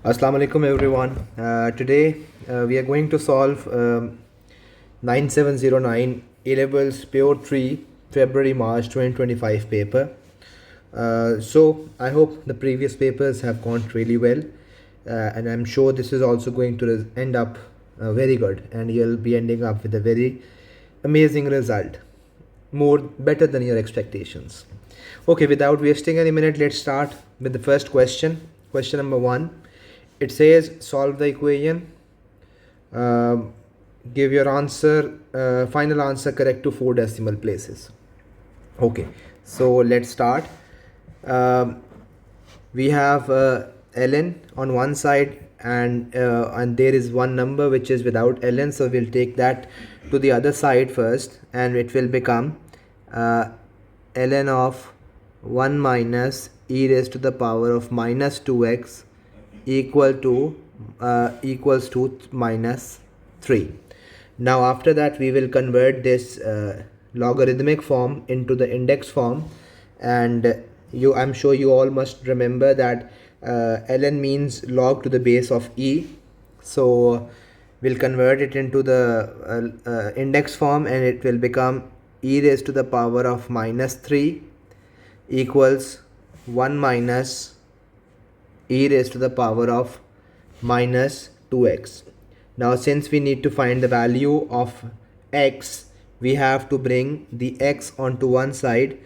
Assalamu alaikum everyone. Today we are going to solve 9709 A-Levels Pure 3 February March 2025 paper. So I hope the previous papers have gone really well, and I'm sure this is also going to end up very good, and you'll be ending up with a very amazing result, better than your expectations. Okay, without wasting any minute, let's start with the first question. Question number 1. It says solve the equation, give your answer, final answer correct to 4 decimal places. Okay, so let's start. We have ln on one side, and there is one number which is without ln, so we'll take that to the other side first, and it will become ln of 1 minus e raised to the power of minus 2x equals to minus 3. Now after that we will convert this logarithmic form into the index form, and I'm sure you all must remember that ln means log to the base of e, so we'll convert it into the index form, and it will become e raised to the power of minus 3 equals 1 minus e raised to the power of minus 2x. Now since we need to find the value of x, we have to bring the x onto one side.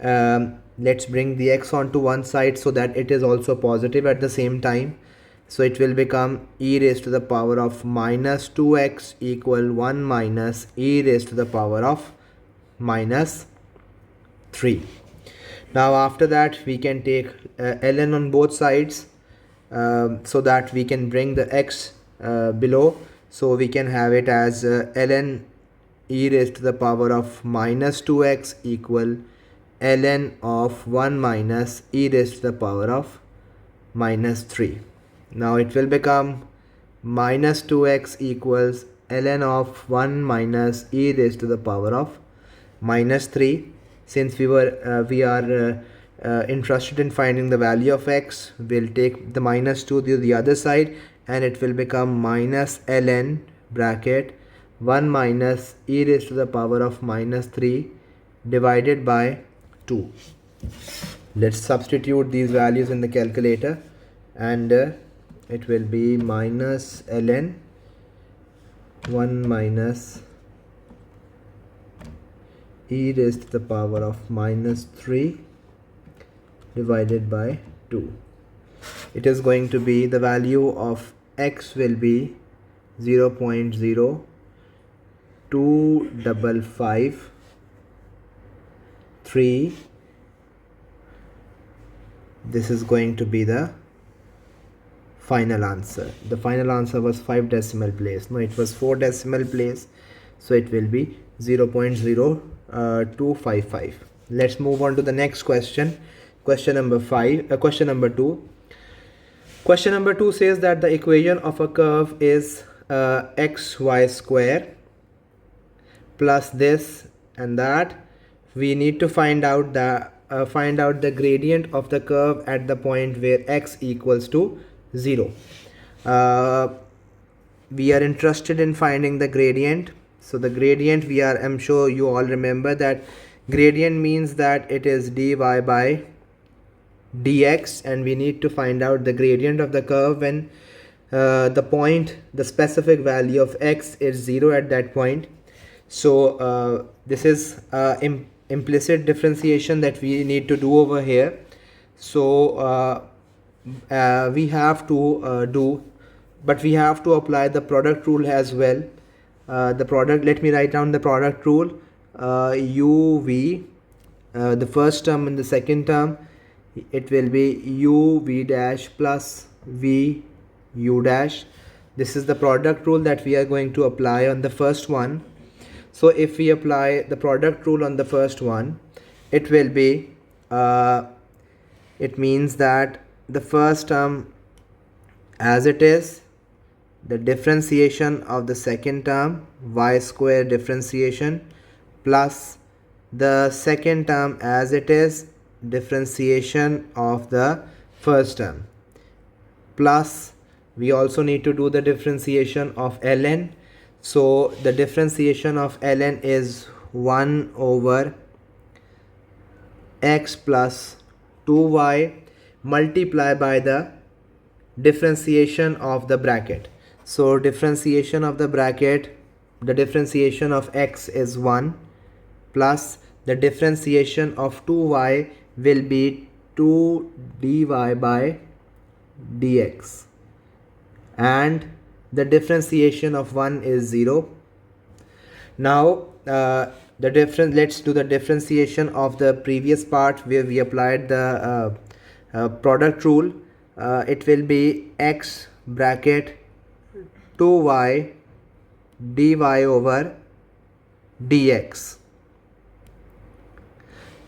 Let's bring the x onto one side so that it is also positive at the same time. So it will become e raised to the power of minus 2x equal 1 minus e raised to the power of minus 3. Now after that we can take ln on both sides, so that we can bring the x below. So we can have it as ln e raised to the power of minus 2x equal ln of 1 minus e raised to the power of minus 3. Now it will become minus 2x equals ln of 1 minus e raised to the power of minus 3. Since we are interested in finding the value of x, we'll take the minus 2 to the other side, and it will become minus ln bracket 1 minus e raised to the power of minus 3 divided by 2. Let's substitute these values in the calculator, and it will be minus ln 1 minus e raised to the power of minus 3 divided by 2. It is going to be, the value of x will be 0.02553. This is going to be the final answer. The final answer was 5 decimal place. No, it was 4 decimal place, so it will be 0.0255. Let's move on to the next question. Question number 2. Question number 2 says that the equation of a curve is xy square plus this and that. We need to find out the gradient of the curve at the point where x equals to 0. We are interested in finding the gradient. So the gradient, I'm sure you all remember that gradient means that it is dy by dx, and we need to find out the gradient of the curve when the specific value of x is 0 at that point. So this is implicit differentiation that we need to do over here. So we have to we have to apply the product rule as well. Let me write down the product rule. uv, the first term and the second term, it will be uv dash plus v u dash. This is the product rule that we are going to apply on the first one. So if we apply the product rule on the first one, it will be it means that the first term as it is, the differentiation of the second term, y square differentiation, plus the second term as it is, differentiation of the first term, plus We also need to do the differentiation of ln. So the differentiation of ln is 1 over x plus 2y multiply by the differentiation of the bracket. So differentiation of the bracket, the differentiation of x is 1 plus the differentiation of 2y will be 2 dy by dx, and the differentiation of 1 is 0. Now let's do the differentiation of the previous part where we applied the product rule. It will be x bracket 2y dy over dx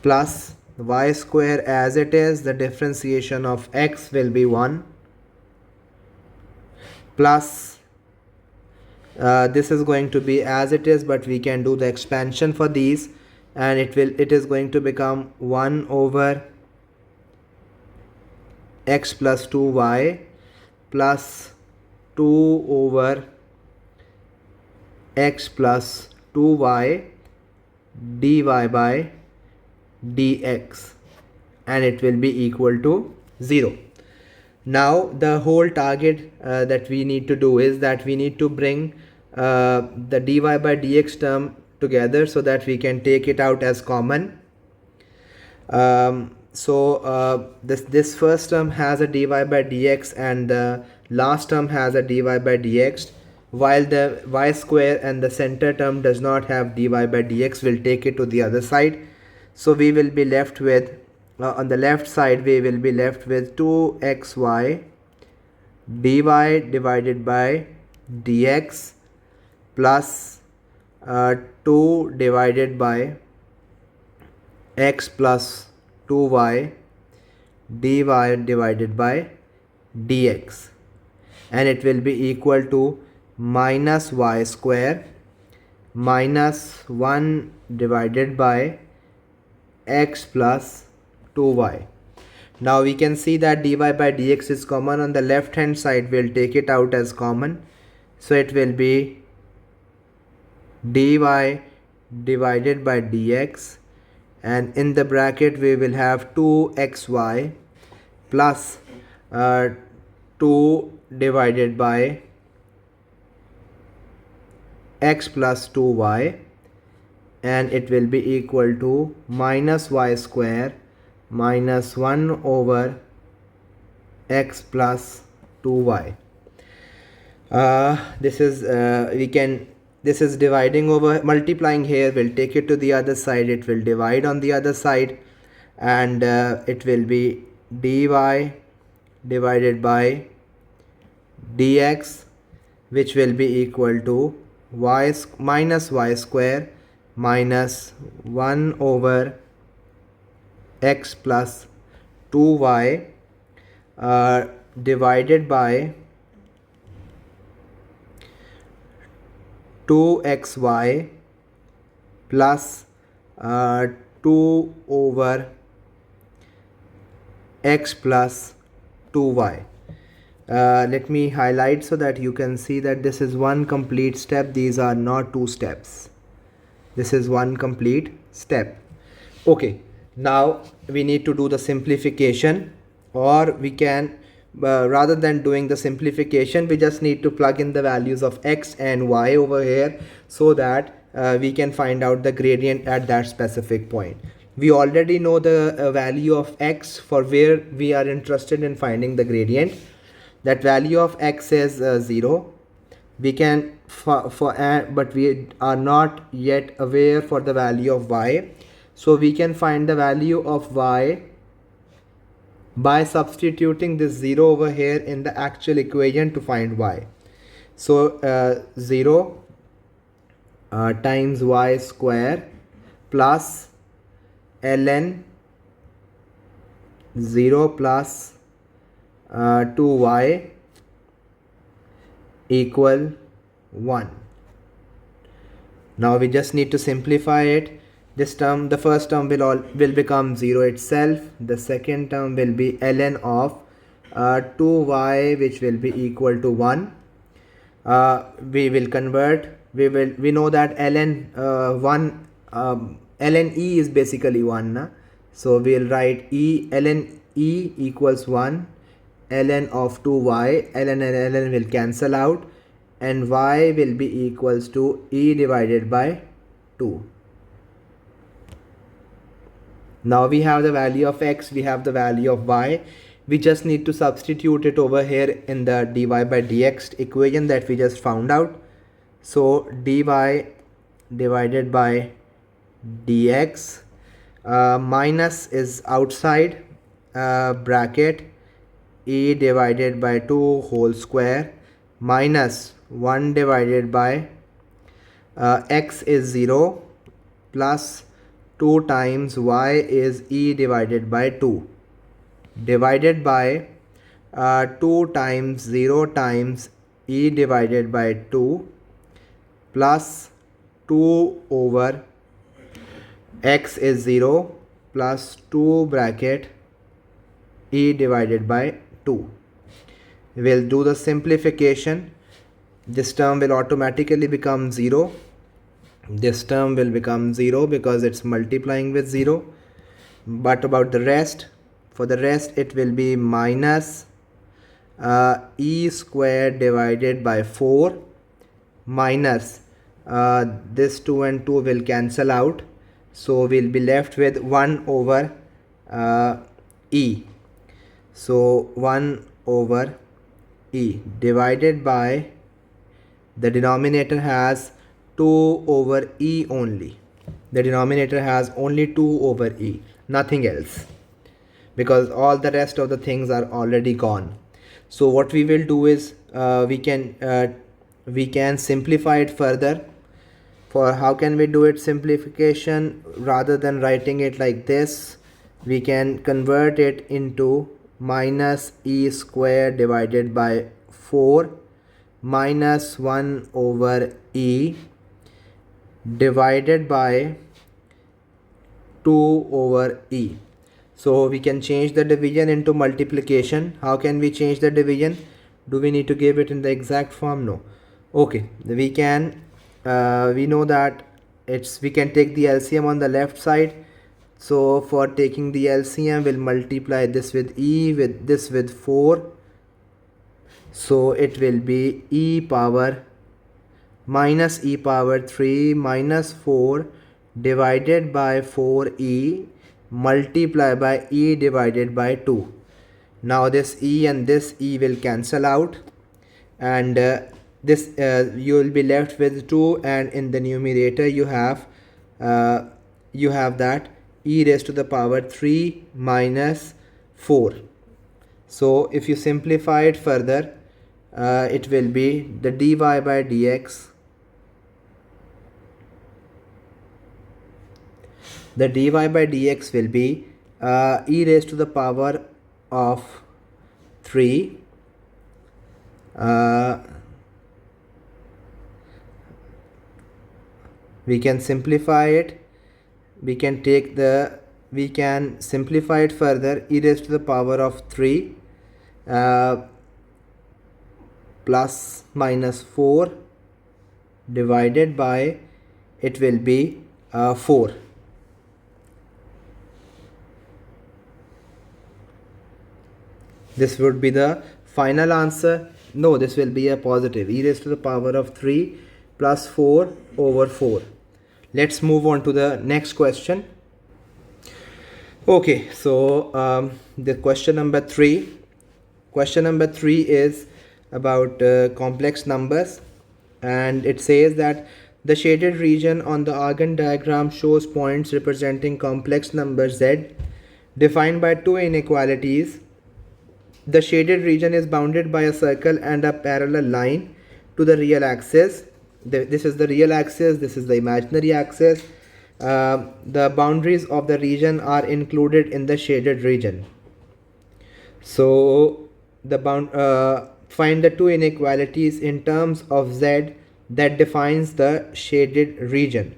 plus y square as it is. The differentiation of x will be 1 plus this is going to be as it is, but we can do the expansion for these, and it is going to become 1 over x plus 2y plus 2 over x plus 2y dy by dx, and it will be equal to 0. Now the whole target that we need to do is that we need to bring the dy by dx term together so that we can take it out as common. This first term has a dy by dx and the last term has a dy by dx, while the y square and the center term does not have dy by dx. We'll take it to the other side. So we will be left with on the left side we will be left with 2xy dy divided by dx plus 2 divided by x plus 2y dy divided by dx, and it will be equal to minus y square minus 1 divided by x plus 2y. Now we can see that dy by dx is common on the left hand side. We'll take it out as common. So it will be dy divided by dx, and in the bracket we will have 2xy plus 2 divided by x plus 2y, and it will be equal to minus y square minus 1 over x plus 2y. This is dividing over multiplying here. We'll take it to the other side. It will divide on the other side, and it will be dy divided by dx, which will be equal to minus y square minus 1 over x plus 2y divided by 2xy plus 2 over x plus 2y. Let me highlight so that you can see that this is one complete step. These are not two steps. This is one complete step. Okay, now we need to do the simplification, or we can rather than doing the simplification, we just need to plug in the values of x and y over here so that we can find out the gradient at that specific point. We already know the value of x for where we are interested in finding the gradient. That value of x is 0. We can but we are not yet aware for the value of y. So we can find the value of y by substituting this 0 over here in the actual equation to find y. So 0 times y square plus ln 0 plus 2y equal 1. Now we just need to simplify it. This term, the first term will become 0 itself. The second term will be ln of 2y which will be equal to 1. We will convert, we know that ln 1 ln e is basically 1 na? So we'll write ln e equals 1, ln of 2y, ln and ln will cancel out, and y will be equals to e divided by 2. Now we have the value of x, we have the value of y. We just need to substitute it over here in the dy by dx equation that we just found out. So dy divided by dx, minus is outside, bracket e divided by 2 whole square minus 1 divided by x is 0 plus 2 times y is e divided by 2 divided by 2 times 0 times e divided by 2 plus 2 over x is 0 plus 2 bracket e divided by 2. We'll do the simplification. This term will automatically become 0. This term will become 0 because it's multiplying with 0. But about the rest, for the rest it will be minus e square divided by 4 minus this 2 and 2 will cancel out. So we'll be left with 1 over e. So 1 over e divided by, the denominator has 2 over e only. The denominator has only 2 over e, nothing else, because all the rest of the things are already gone. So what we will do is we can simplify it further. For how can we do it simplification? Rather than writing it like this, we can convert it into minus e square divided by 4 minus 1 over e divided by 2 over e. So we can change the division into multiplication. How can we change the division? Do we need to give it in the exact form? No. Okay, we can we know that we can take the LCM on the left side. So for taking the LCM, we'll multiply this with e, with this with 4. So it will be e power minus e power 3 minus 4 divided by 4e multiply by e divided by 2. Now this e and this e will cancel out, and this you will be left with 2, and in the numerator you have that e raised to the power 3 minus 4. So if you simplify it further, it will be the dy by dx. The dy by dx will be e raised to the power of 3 we can simplify it. We can simplify it further. E raised to the power of 3 plus minus 4 divided by, it will be 4. This would be the final answer. No, this will be a positive. E raised to the power of 3 plus 4 over 4. Let's move on to the next question. Okay, so the question number 3. Question number 3 is about complex numbers, and it says that the shaded region on the Argand diagram shows points representing complex number z defined by two inequalities. The shaded region is bounded by a circle and a parallel line to the real axis. This is the real axis, this is the imaginary axis. The boundaries of the region are included in the shaded region. So find the two inequalities in terms of z that defines the shaded region.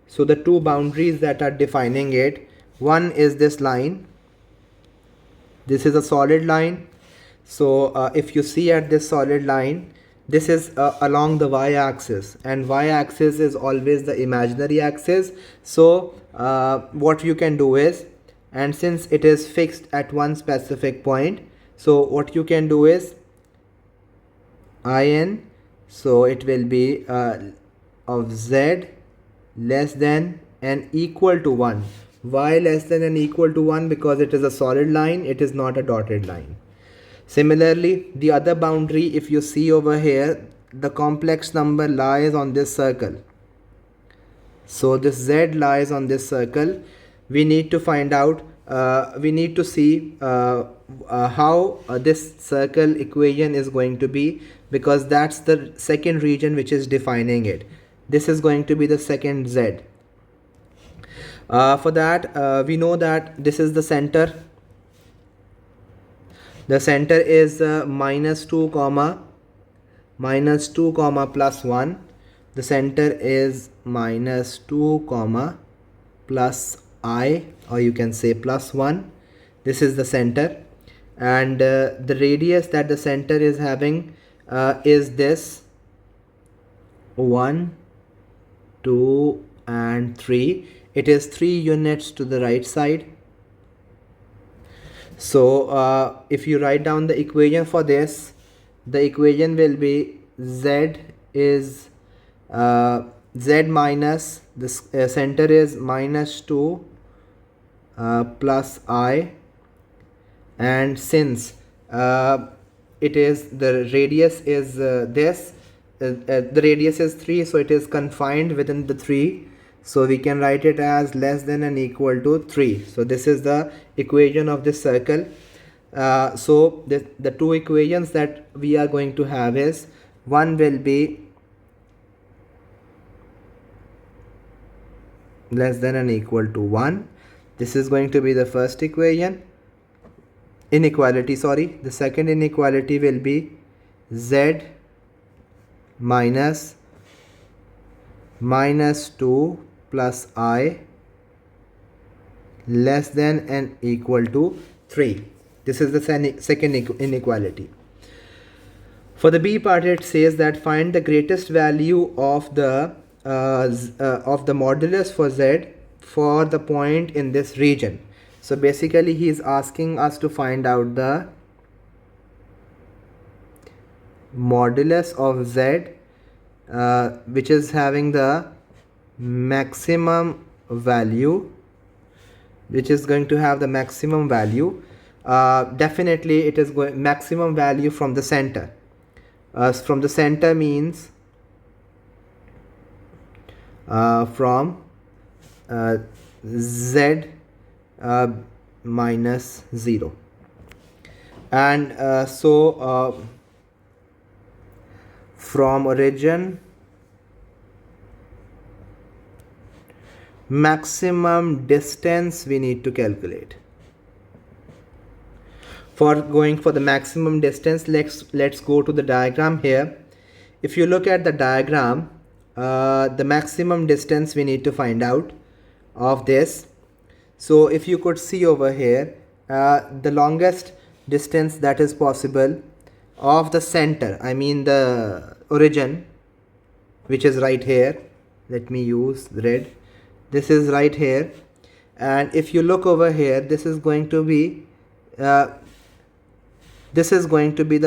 So the two boundaries that are defining it, one is this line. This is a solid line. So if you see at this solid line, this is along the y-axis, and y-axis is always the imaginary axis. So what you can do is, and since it is fixed at one specific point, so what you can do is in, so it will be of z less than and equal to 1. Why less than and equal to 1? Because it is a solid line, it is not a dotted line. Similarly, the other boundary, if you see over here, the complex number lies on this circle. So this z lies on this circle. We need to find out, we need to see how this circle equation is going to be, because that's the second region which is defining it. This is going to be the second z. For that, we know that this is the center. The center is -2 comma plus 1. The center is -2 comma plus I, or you can say plus 1. This is the center, and the radius that the center is having is this 1, 2 and 3. It is 3 units to the right side. So if you write down the equation for this, the equation will be z is z minus this center is -2 plus I, and since it is the radius is the radius is 3, so it is confined within the 3, so we can write it as less than and equal to 3. So this is the equation of this circle. So the two equations that we are going to have is, one will be less than and equal to 1. This is going to be the first inequality. The second inequality will be z minus -2 plus I less than and equal to 3. This is the second inequality. For the B part, it says that find the greatest value of the modulus for z for the point in this region. So basically he is asking us to find out the modulus of z which is having the maximum value, which is going to have the maximum value. Definitely it is going maximum value from the center. From the center means from z minus 0, and from origin maximum distance we need to calculate. For going for the maximum distance, let's go to the diagram here. If you look at the diagram, the maximum distance we need to find out of this. So if you could see over here, the longest distance that is possible of the center, I mean the origin, which is right here. Let me use red. This is right here, and if you look over here, this is going to be the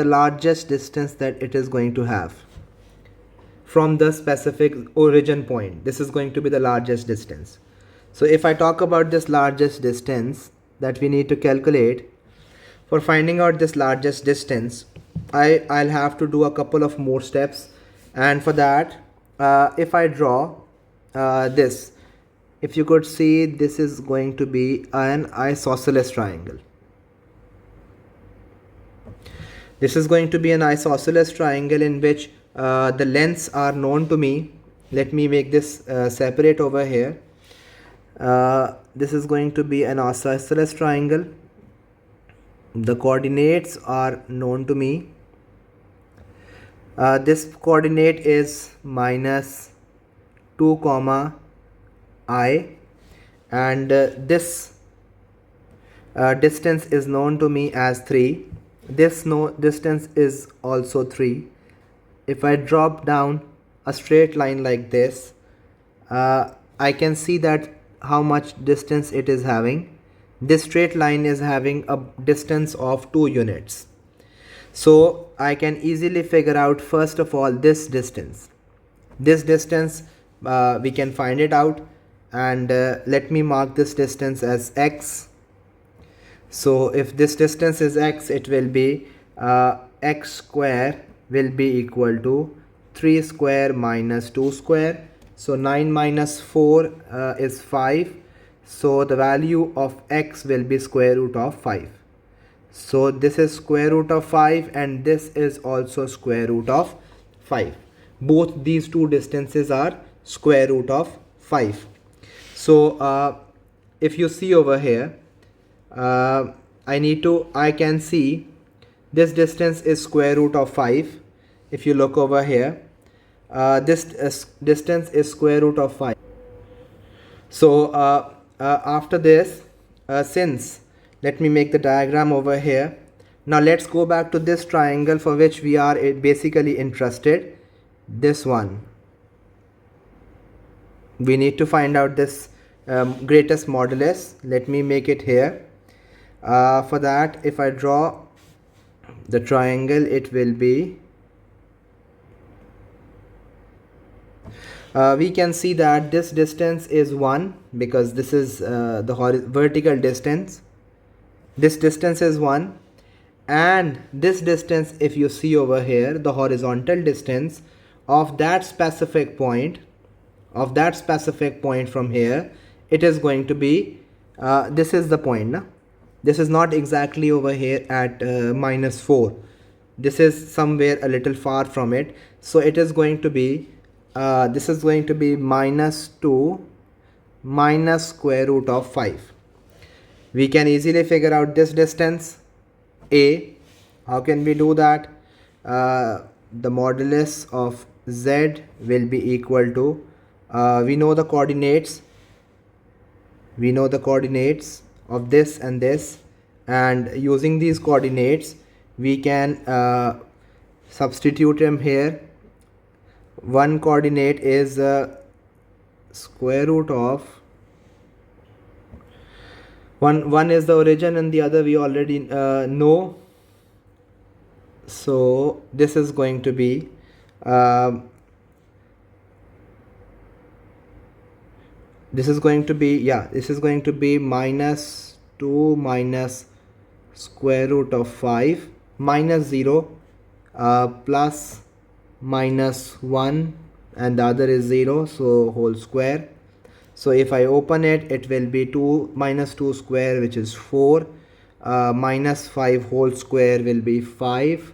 largest distance that it is going to have from the specific origin point. This is going to be the largest distance. So if I talk about this largest distance that we need to calculate, for finding out this largest distance, I'll have to do a couple of more steps. And for that, if I draw this, if you could see, this is going to be an isosceles triangle. This is going to be an isosceles triangle in which the lengths are known to me. Let me make this separate over here. This is going to be an isosceles triangle. The coordinates are known to me. This coordinate is -2 comma I, and this distance is known to me as 3. this no distance is also 3. If I drop down a straight line like this, I can see that how much distance it is having. This straight line is having a distance of 2 units. So I can easily figure out first of all this distance. This distance we can find it out, and let me mark this distance as x. So if this distance is x, it will be x square will be equal to 3 square minus 2 square. So 9 minus 4 is 5. So the value of x will be square root of 5. So this is square root of 5 and this is also square root of 5. Both these two distances are square root of 5. So if you see over here, I can see this distance is square root of 5. If you look over here, this distance is square root of 5. So after this, since let me make the diagram over here. Now let's go back to this triangle for which we are basically interested. This one. We need to find out this greatest modulus. Let me make it here. For that, if I draw the triangle, it will be we can see that this distance is 1 because this is the vertical distance. This distance is 1, and this distance, if you see over here, the horizontal distance of that specific point from here, it is going to be this is the point. Na? This is not exactly over here at minus 4. This is somewhere a little far from it. So it is going to be this is going to be minus 2 minus square root of 5. We can easily figure out this distance a. How can we do that? The modulus of z will be equal to we know the coordinates of this and this, and using these coordinates we can substitute them here. One coordinate is square root of one is the origin and the other we already know. So this is going to be this is going to be minus 2 minus square root of 5 minus 0 plus minus 1, and the other is 0, so whole square. So if I open it, it will be 2 minus 2 square, which is 4, minus 5 whole square will be 5,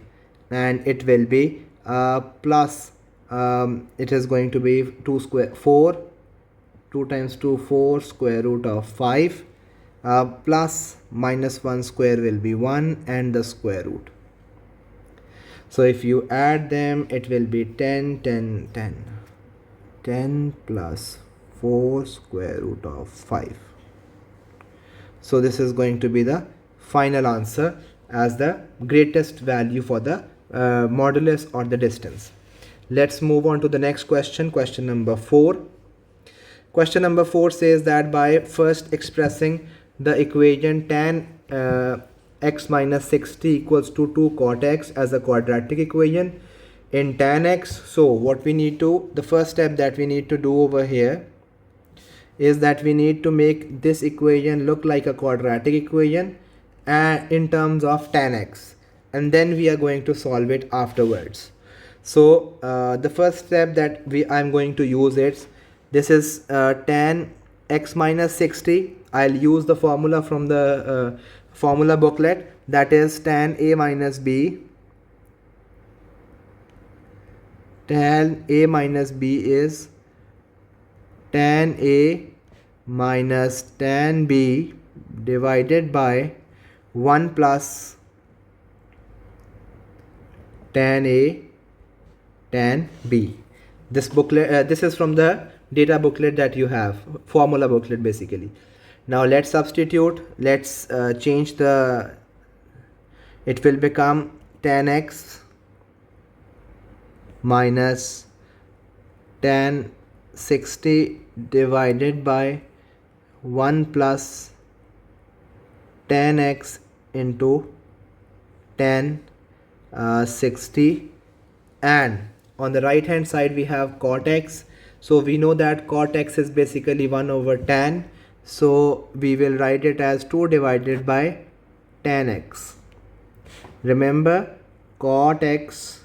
and it will be plus it is going to be 2 square 4, 2 times 2 4 square root of 5 plus minus 1 square will be 1 and the square root. So if you add them, it will be 10 plus 4 square root of 5. So this is going to be the final answer as the greatest value for the modulus or the distance. Let's move on to the next question, question number 4. Question number 4 says that by first expressing the equation tan x minus 60 equals to 2 cot x as a quadratic equation in tan x. So what we need to, the first step that we need to do over here is that we need to make this equation look like a quadratic equation in terms of tan x, and then we are going to solve it afterwards. So the first step that I'm going to use is this is tan x minus 60. I'll use the formula from the formula booklet, that is tan a minus b. Tan a minus b is tan a minus tan b divided by 1 plus tan a tan b. This booklet, this is from the data booklet that you have, formula booklet basically. Now let's substitute, let's change the it will become 10x minus tan 60 divided by 1 plus tan x into tan 60, and on the right hand side we have cot x. So we know that cot x is basically 1 over tan, so we will write it as 2 divided by tan x. Remember, cot x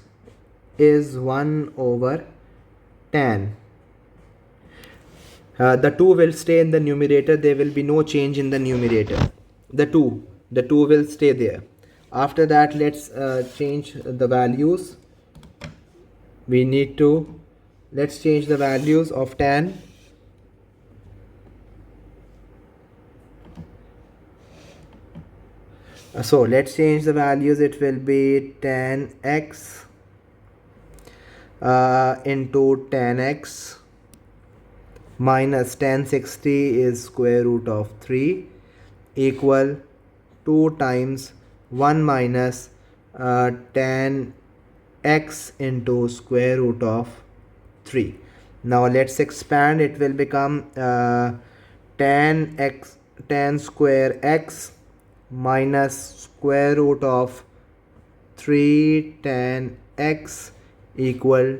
is 1 over tan. The 2 will stay in the numerator, there will be no change in the numerator. The 2 will stay there. After that, let's change the values. Let's change the values of tan. So let's change the values. It will be tan x into tan x minus tan 60 is square root of 3 equal 2 times 1 minus tan x into square root of 3. Now let's expand. It will become tan square x minus square root of 3 tan x equal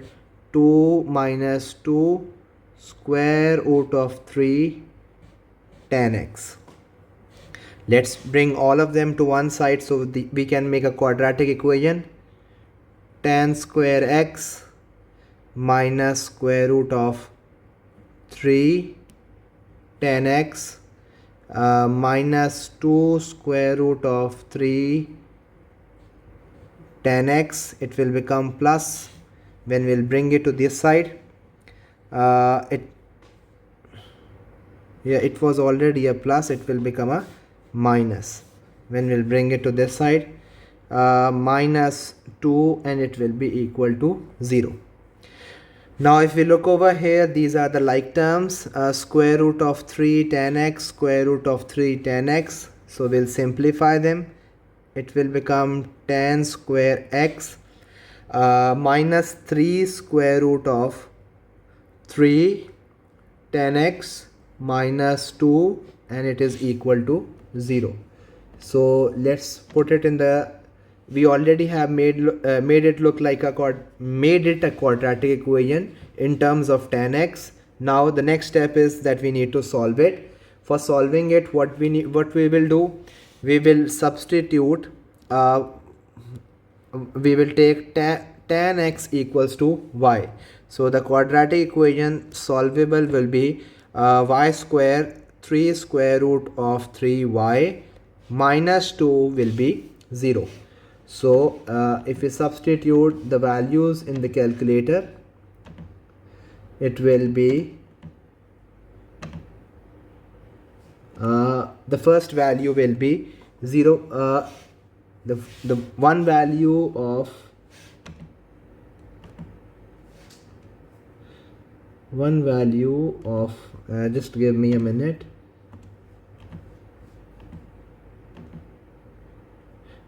2 minus 2 square root of 3 tan x. Let's bring all of them to one side so we can make a quadratic equation. Tan square x minus square root of 3 tan x minus 2 square root of 3 tan x. It will become plus when we'll bring it to this side. It was already a plus, it will become a minus when we'll bring it to this side. Minus 2, and it will be equal to 0. Now if we look over here, these are the like terms. Square root of 3 tan x, square root of 3 tan x. So we'll simplify them. It will become tan square x minus 3 square root of 3 tan x minus 2, and it is equal to 0. So let's put it in the, we already have made it look like a quadratic equation in terms of tan x. Now the next step is that we need to solve it. For solving it, what we will do, we will substitute, we will take tan x equals to y. So the quadratic equation solvable will be y square 3 square root of 3y minus 2 will be 0. So if we substitute the values in the calculator, it will be the first value will be 0. The one value of just give me a minute.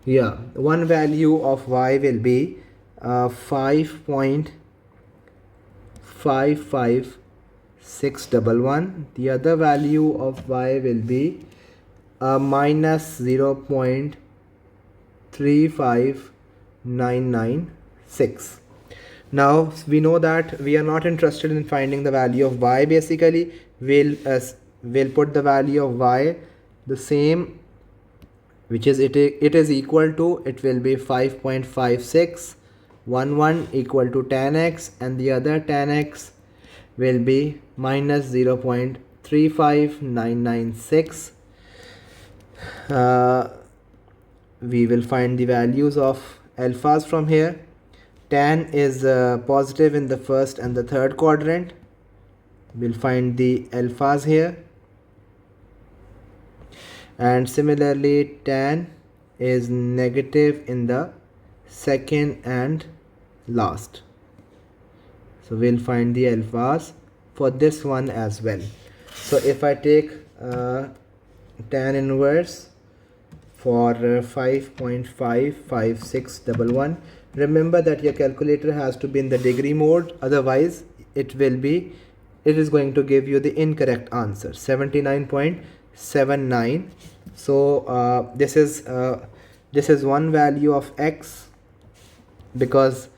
Yeah, one value of y will be 5.55611. The other value of y will be minus 0.35996. Now we know that we are not interested in finding the value of y. Basically we'll put the value of y the same, which is it is equal to, it will be 5.5611 equal to tan x, and the other tan x will be minus 0.35996. We will find the values of alphas from here. Tan is positive in the first and the third quadrant. We'll find the alphas here. And similarly, tan is negative in the second and last. So we'll find the alphas for this one as well. So if I take tan inverse for 5.55611. Remember that your calculator has to be in the degree mode, otherwise it is going to give you the incorrect answer, 79.79. So this is one value of x, because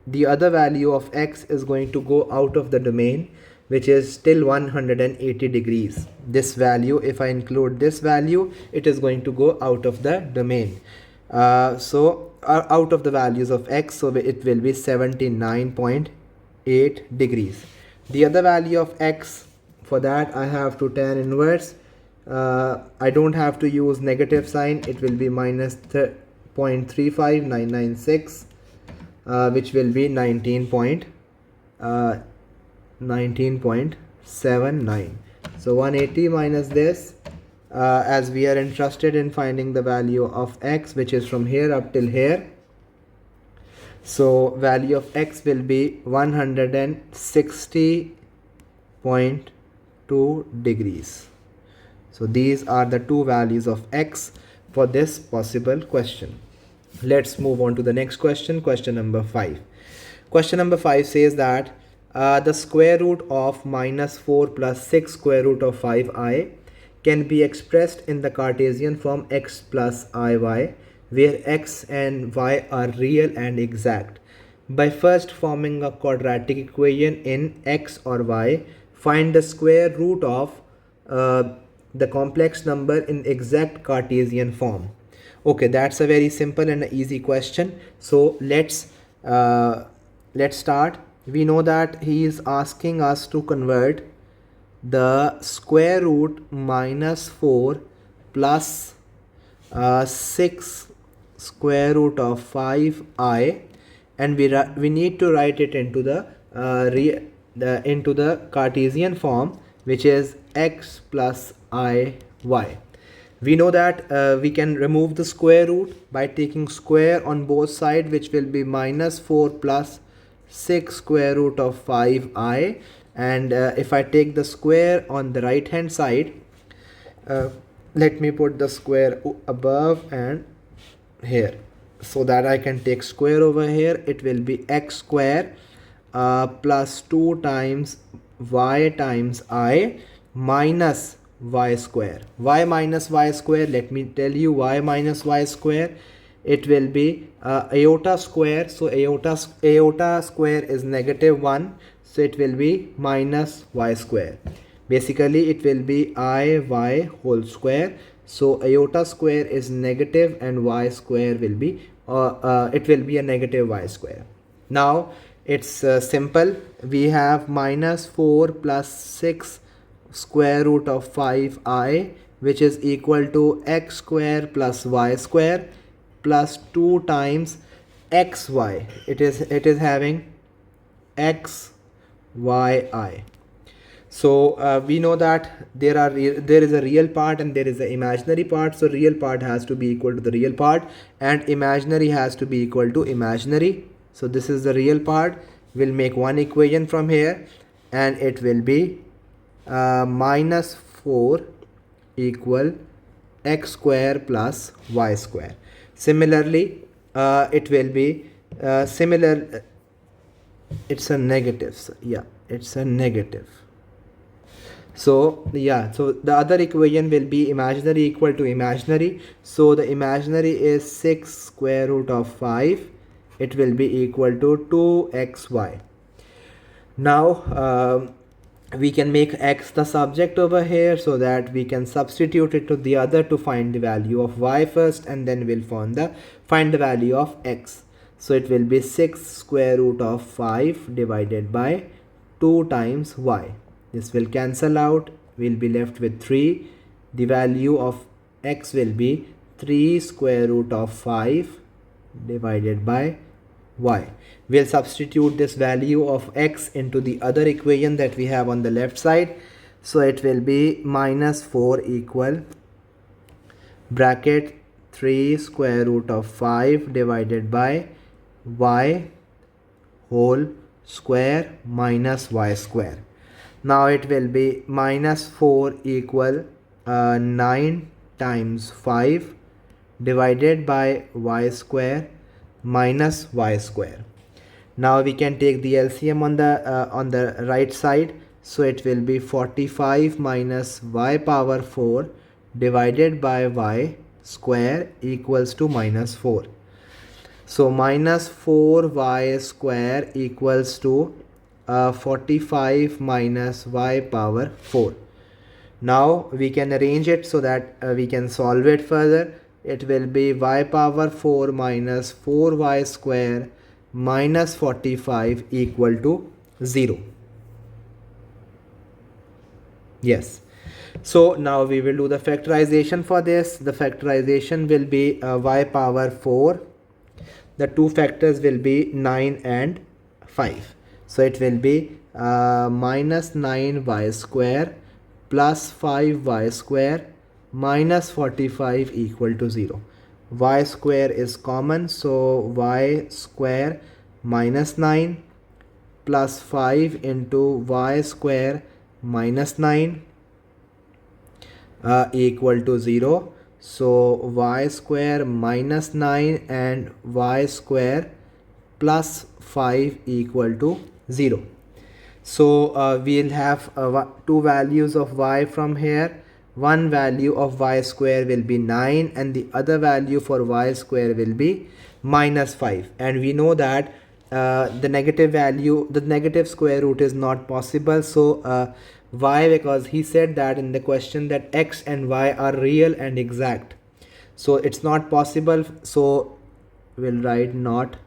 the other value of x is going to go out of the domain, which is still 180 degrees. This value, if I include this value, it is going to go out of the domain. Out of the values of x, so it will be 79.8 degrees. The other value of x, for that I have to tan inverse. I don't have to use negative sign, it will be minus 0.35996, which will be 19.79. So 180 minus this, as we are interested in finding the value of x, which is from here up till here. So value of x will be 160.2 degrees. So these are the two values of x for this possible question. Let's move on to the next question, question number 5. Question number 5 says that the square root of minus 4 plus 6 square root of 5i can be expressed in the Cartesian form x plus iy, where x and y are real and exact. By first forming a quadratic equation in x or y, find the square root of the complex number in exact Cartesian form. Okay, that's a very simple and easy question. So let's start. We know that he is asking us to convert the square root minus 4 plus 6 square root of 5i, and we need to write it into the Cartesian form, which is x plus iy. We know that we can remove the square root by taking square on both sides, which will be minus 4 plus 6 square root of 5i. And if I take the square on the right hand side, let me put the square above and here, so that I can take square over here. It will be x square plus 2 times y times I minus y square. Why minus y square? Let me tell you why minus y square. It will be iota square. So iota square is -1. So it will be minus y square. Basically it will be iy whole square. So iota square is negative and y square will be it will be a negative y square. Now it's simple. We have minus 4 plus 6 square root of 5i, which is equal to x square plus y square plus 2 times xy. It is having xyi. So we know that there is a real part and there is an imaginary part. So real part has to be equal to the real part and imaginary has to be equal to imaginary. So this is the real part. We'll make one equation from here, and it will be minus 4 equal x square plus y square. Similarly, it will be similar. It's a negative. So, yeah, it's a negative. So yeah, so the other equation will be imaginary equal to imaginary. So the imaginary is 6 square root of 5. It will be equal to 2xy. Now we can make x the subject over here, so that we can substitute it to the other to find the value of y first, and then we'll find the value of x. So it will be 6 square root of 5 divided by 2 times y. This will cancel out. We'll be left with 3. The value of x will be 3 square root of 5 divided by y. We'll substitute this value of x into the other equation that we have on the left side. So it will be minus 4 equal bracket 3 square root of 5 divided by y whole square minus y square. Now it will be minus 4 equal 9 times 5 divided by y square minus y square. Now we can take the LCM on the right side. So it will be 45 minus y power 4 divided by y square equals to minus 4. So minus 4y square equals to 45 minus y power 4. Now we can arrange it so that we can solve it further. It will be y power 4 minus 4y square minus 45 equal to 0. Yes. So now we will do the factorization for this. The factorization will be y power 4. The two factors will be 9 and 5. So it will be minus 9y square plus 5y square minus 45 equal to 0. Y square is common, so y square minus 9 plus 5 into y square minus 9 equal to 0. So y square minus 9 and y square plus 5 equal to 0. So we'll have two values of y from here. One value of y square will be 9 and the other value for y square will be minus 5. And we know that the negative square root is not possible. So why? Because he said that in the question that x and y are real and exact. So it's not possible. So we'll write not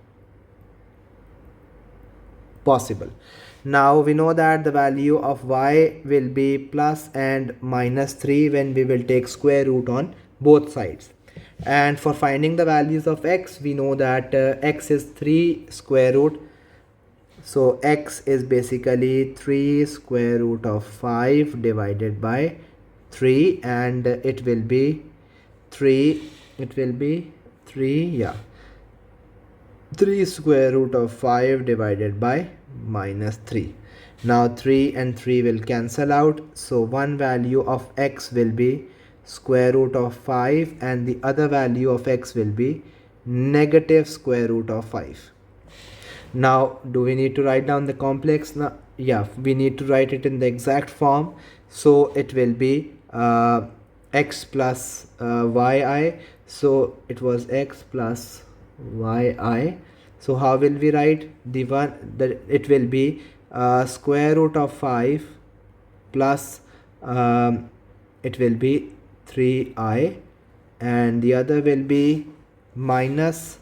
possible. Now we know that the value of y will be plus and minus 3 when we will take square root on both sides. And for finding the values of x, we know that x is 3 square root. So x is basically 3 square root of 5 divided by 3, and it will be 3 square root of 5 divided by minus 3. Now 3 and 3 will cancel out, so one value of x will be square root of 5 and the other value of x will be negative square root of 5. Now do we need to write down the complex? Now, yeah, we need to write it in the exact form. So it will be x plus yi. So it was x plus yi. So how will we write the one? That it will be square root of 5 plus it will be 3i, and the other will be minus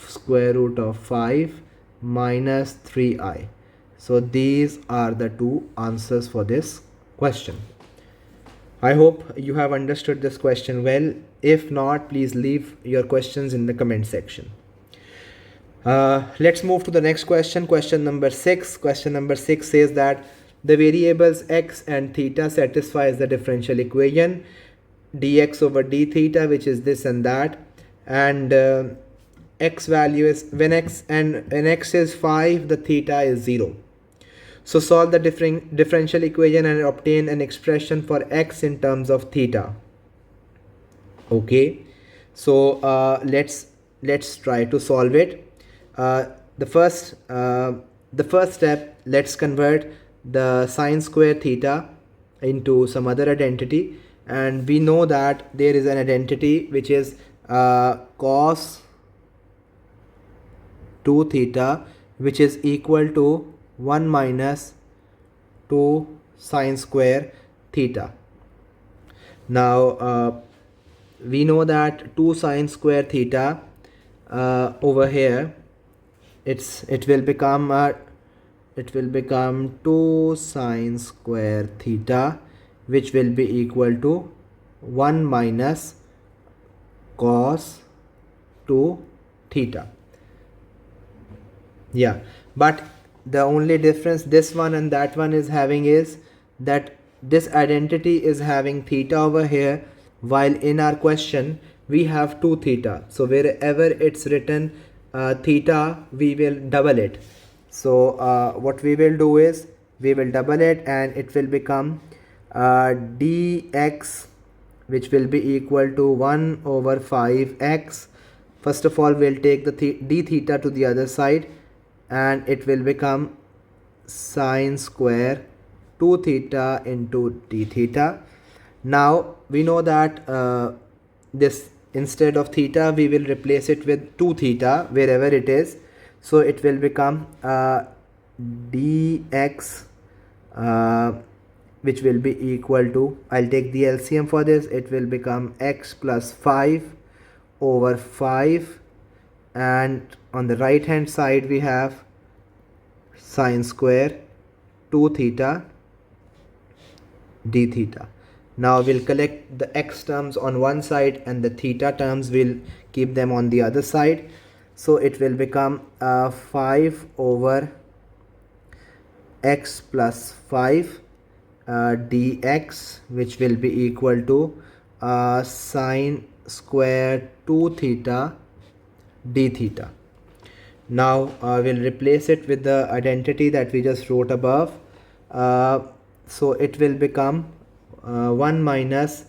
square root of 5 minus 3i. So these are the two answers for this question. I hope you have understood this question well. If not, please leave your questions in the comment section. Let's move to the next question. Question number 6. Question number 6 says that the variables x and theta satisfies the differential equation dx over d theta, which is this and that, and x value is when x is 5, the theta is 0. So solve the differential equation and obtain an expression for x in terms of theta. Okay, so let's try to solve it. The first step, let's convert the sine square theta into some other identity, and we know that there is an identity which is cos 2 theta, which is equal to 1 minus 2 sine square theta. Now we know that 2 sine square theta over here, it will become 2 sine square theta, which will be equal to 1 minus cos 2 theta. Yeah, but the only difference this one and that one is having is that this identity is having theta over here, while in our question we have 2 theta. So wherever it's written theta, we will double it. So what we will do is we will double it, and it will become dx which will be equal to 1 over 5x. First of all, we'll take the d theta to the other side, and it will become sine square 2 theta into d theta. Now we know that this, instead of theta, we will replace it with 2 theta wherever it is. So it will become dx, which will be equal to, I'll take the LCM for this, it will become x plus 5 over 5, and on the right hand side we have sine square 2 theta d theta. Now we'll collect the x terms on one side and the theta terms, we'll keep them on the other side. So it will become 5 over x plus 5 dx, which will be equal to sine square 2 theta d theta. Now we'll replace it with the identity that we just wrote above. So it will become 1 minus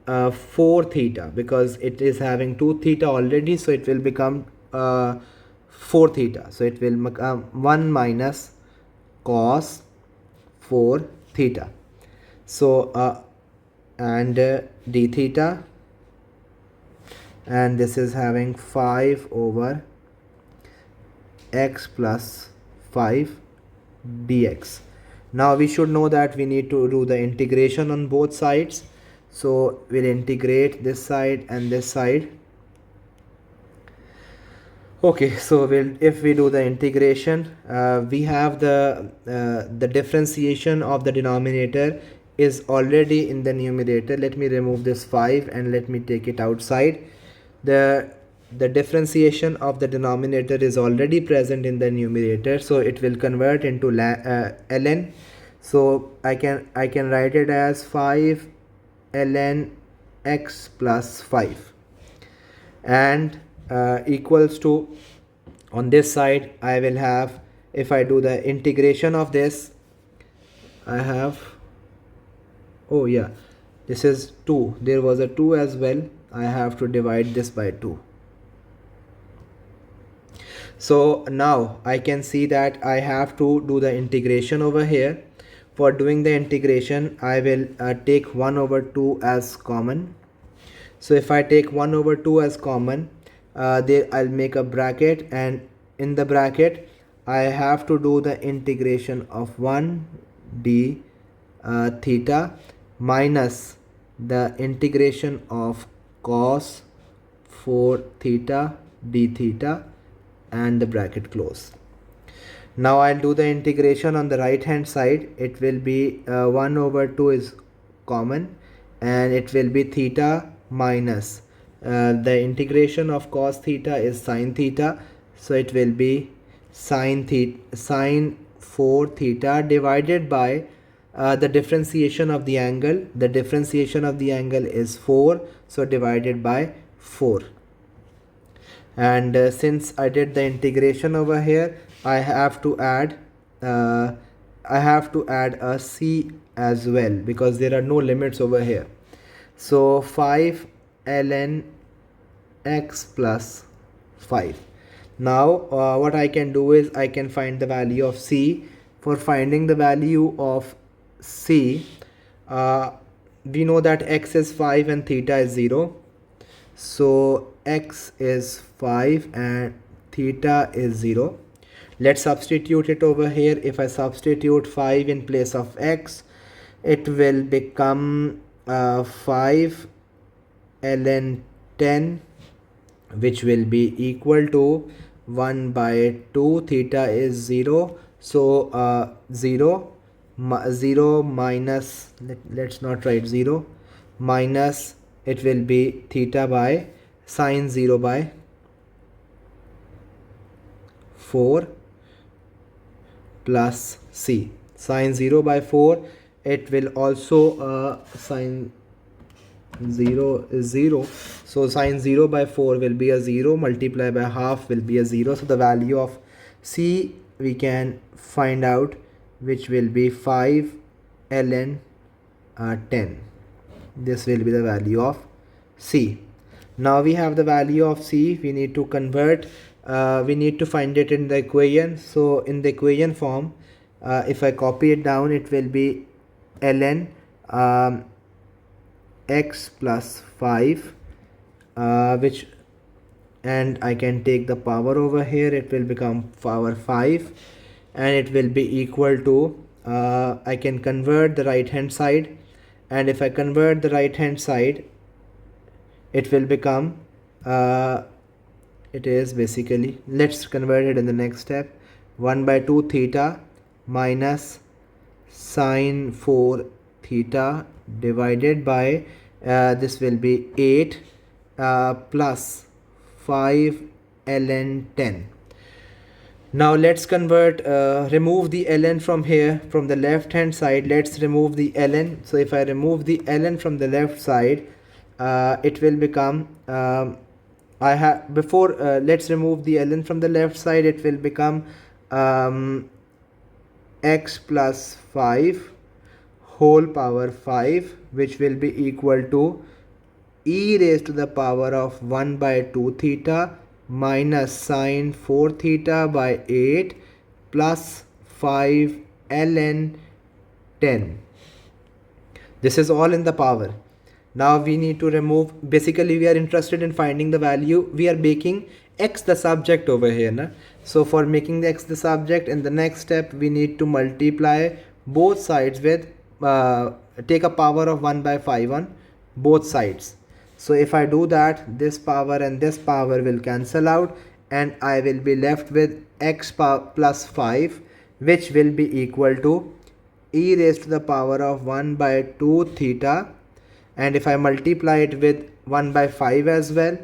4 theta, because it is having 2 theta already, so it will become 4 theta. So it will become 1 minus cos 4 theta. So and d theta, and this is having 5 over x plus 5 dx. Now we should know that we need to do the integration on both sides. So we'll integrate this side and this side. Okay, so if we do the integration, we have the differentiation of the denominator is already in the numerator. Let me remove this 5 and let me take it outside. The differentiation of the denominator is already present in the numerator, so it will convert into ln. So I can write it as 5 ln x plus 5, and equals to, on this side I will have, if I do the integration of this, I have, oh yeah, this is 2, there was a 2 as well, I have to divide this by 2. So now I can see that I have to do the integration over here. For doing the integration, I will take 1 over 2 as common. So if I take 1 over 2 as common, there I'll make a bracket, and in the bracket I have to do the integration of 1 d theta minus the integration of cos 4 theta d theta, and the bracket close. Now I'll do the integration on the right hand side. It will be 1 over 2 is common, and it will be theta minus the integration of cos theta is sine theta, so it will be sine 4 theta divided by the differentiation of the angle. The differentiation of the angle is 4, so divided by 4. And since I did the integration over here, I have to add a c as well, because there are no limits over here. So 5 ln x plus 5. Now what I can do is I can find the value of c. For finding the value of c, we know that x is 5 and theta is 0. So x is 5 and theta is 0. Let's substitute it over here. If I substitute 5 in place of x, it will become 5 ln 10, which will be equal to 1 by 2. Theta is 0. So 0 minus, let's not write 0, minus, it will be theta by sine 0 by 4 plus c. Sine 0 by 4, it will also sine 0 is 0, so sine 0 by 4 will be a 0, multiply by half will be a 0. So the value of c we can find out, which will be 5 ln 10. This will be the value of c. Now we have the value of c. We need to convert, we need to find it in the equation. So in the equation form, if I copy it down, it will be ln x plus 5, which, and I can take the power over here, it will become power 5, and it will be equal to, I can convert the right hand side, and if I convert the right hand side, it will become, it is basically, let's convert it in the next step, 1 by 2 theta minus sine 4 theta divided by, this will be 8 plus 5 ln 10. Now let's convert, remove the ln from here, from the left hand side. Let's remove the ln. So if I remove the ln from the left side, it will become, I have before, let's remove the ln from the left side. It will become x plus 5 whole power 5, which will be equal to e raised to the power of 1 by 2 theta minus sine 4 theta by 8 plus 5 ln 10. This is all in the power. Now we need to remove, basically we are interested in finding the value. We are making x the subject over here, na? So for making the x the subject, in the next step we need to multiply both sides with, take a power of 1 by 5 on both sides. So if I do that, this power and this power will cancel out, and I will be left with x plus 5, which will be equal to e raised to the power of 1 by 2 theta, and if I multiply it with 1 by 5 as well,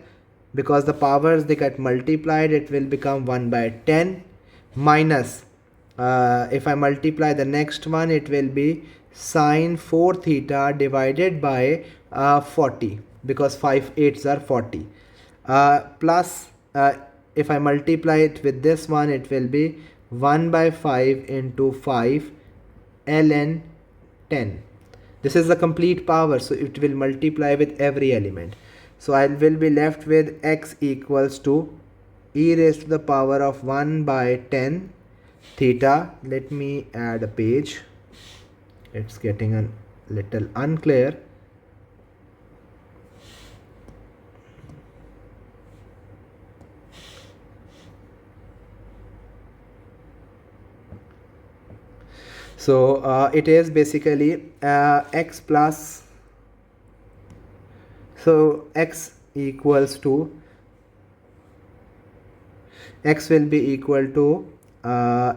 because the powers they get multiplied, it will become 1 by 10 minus, if I multiply the next one, it will be sine 4 theta divided by 40, because 5 8s are 40, plus, if I multiply it with this one, it will be 1 by 5 into 5 ln 10. This is the complete power, so it will multiply with every element. So I will be left with x equals to e raised to the power of 1 by 10 theta. Let me add a page. It's getting a little unclear. So it is basically x plus, so x equals to, x will be equal to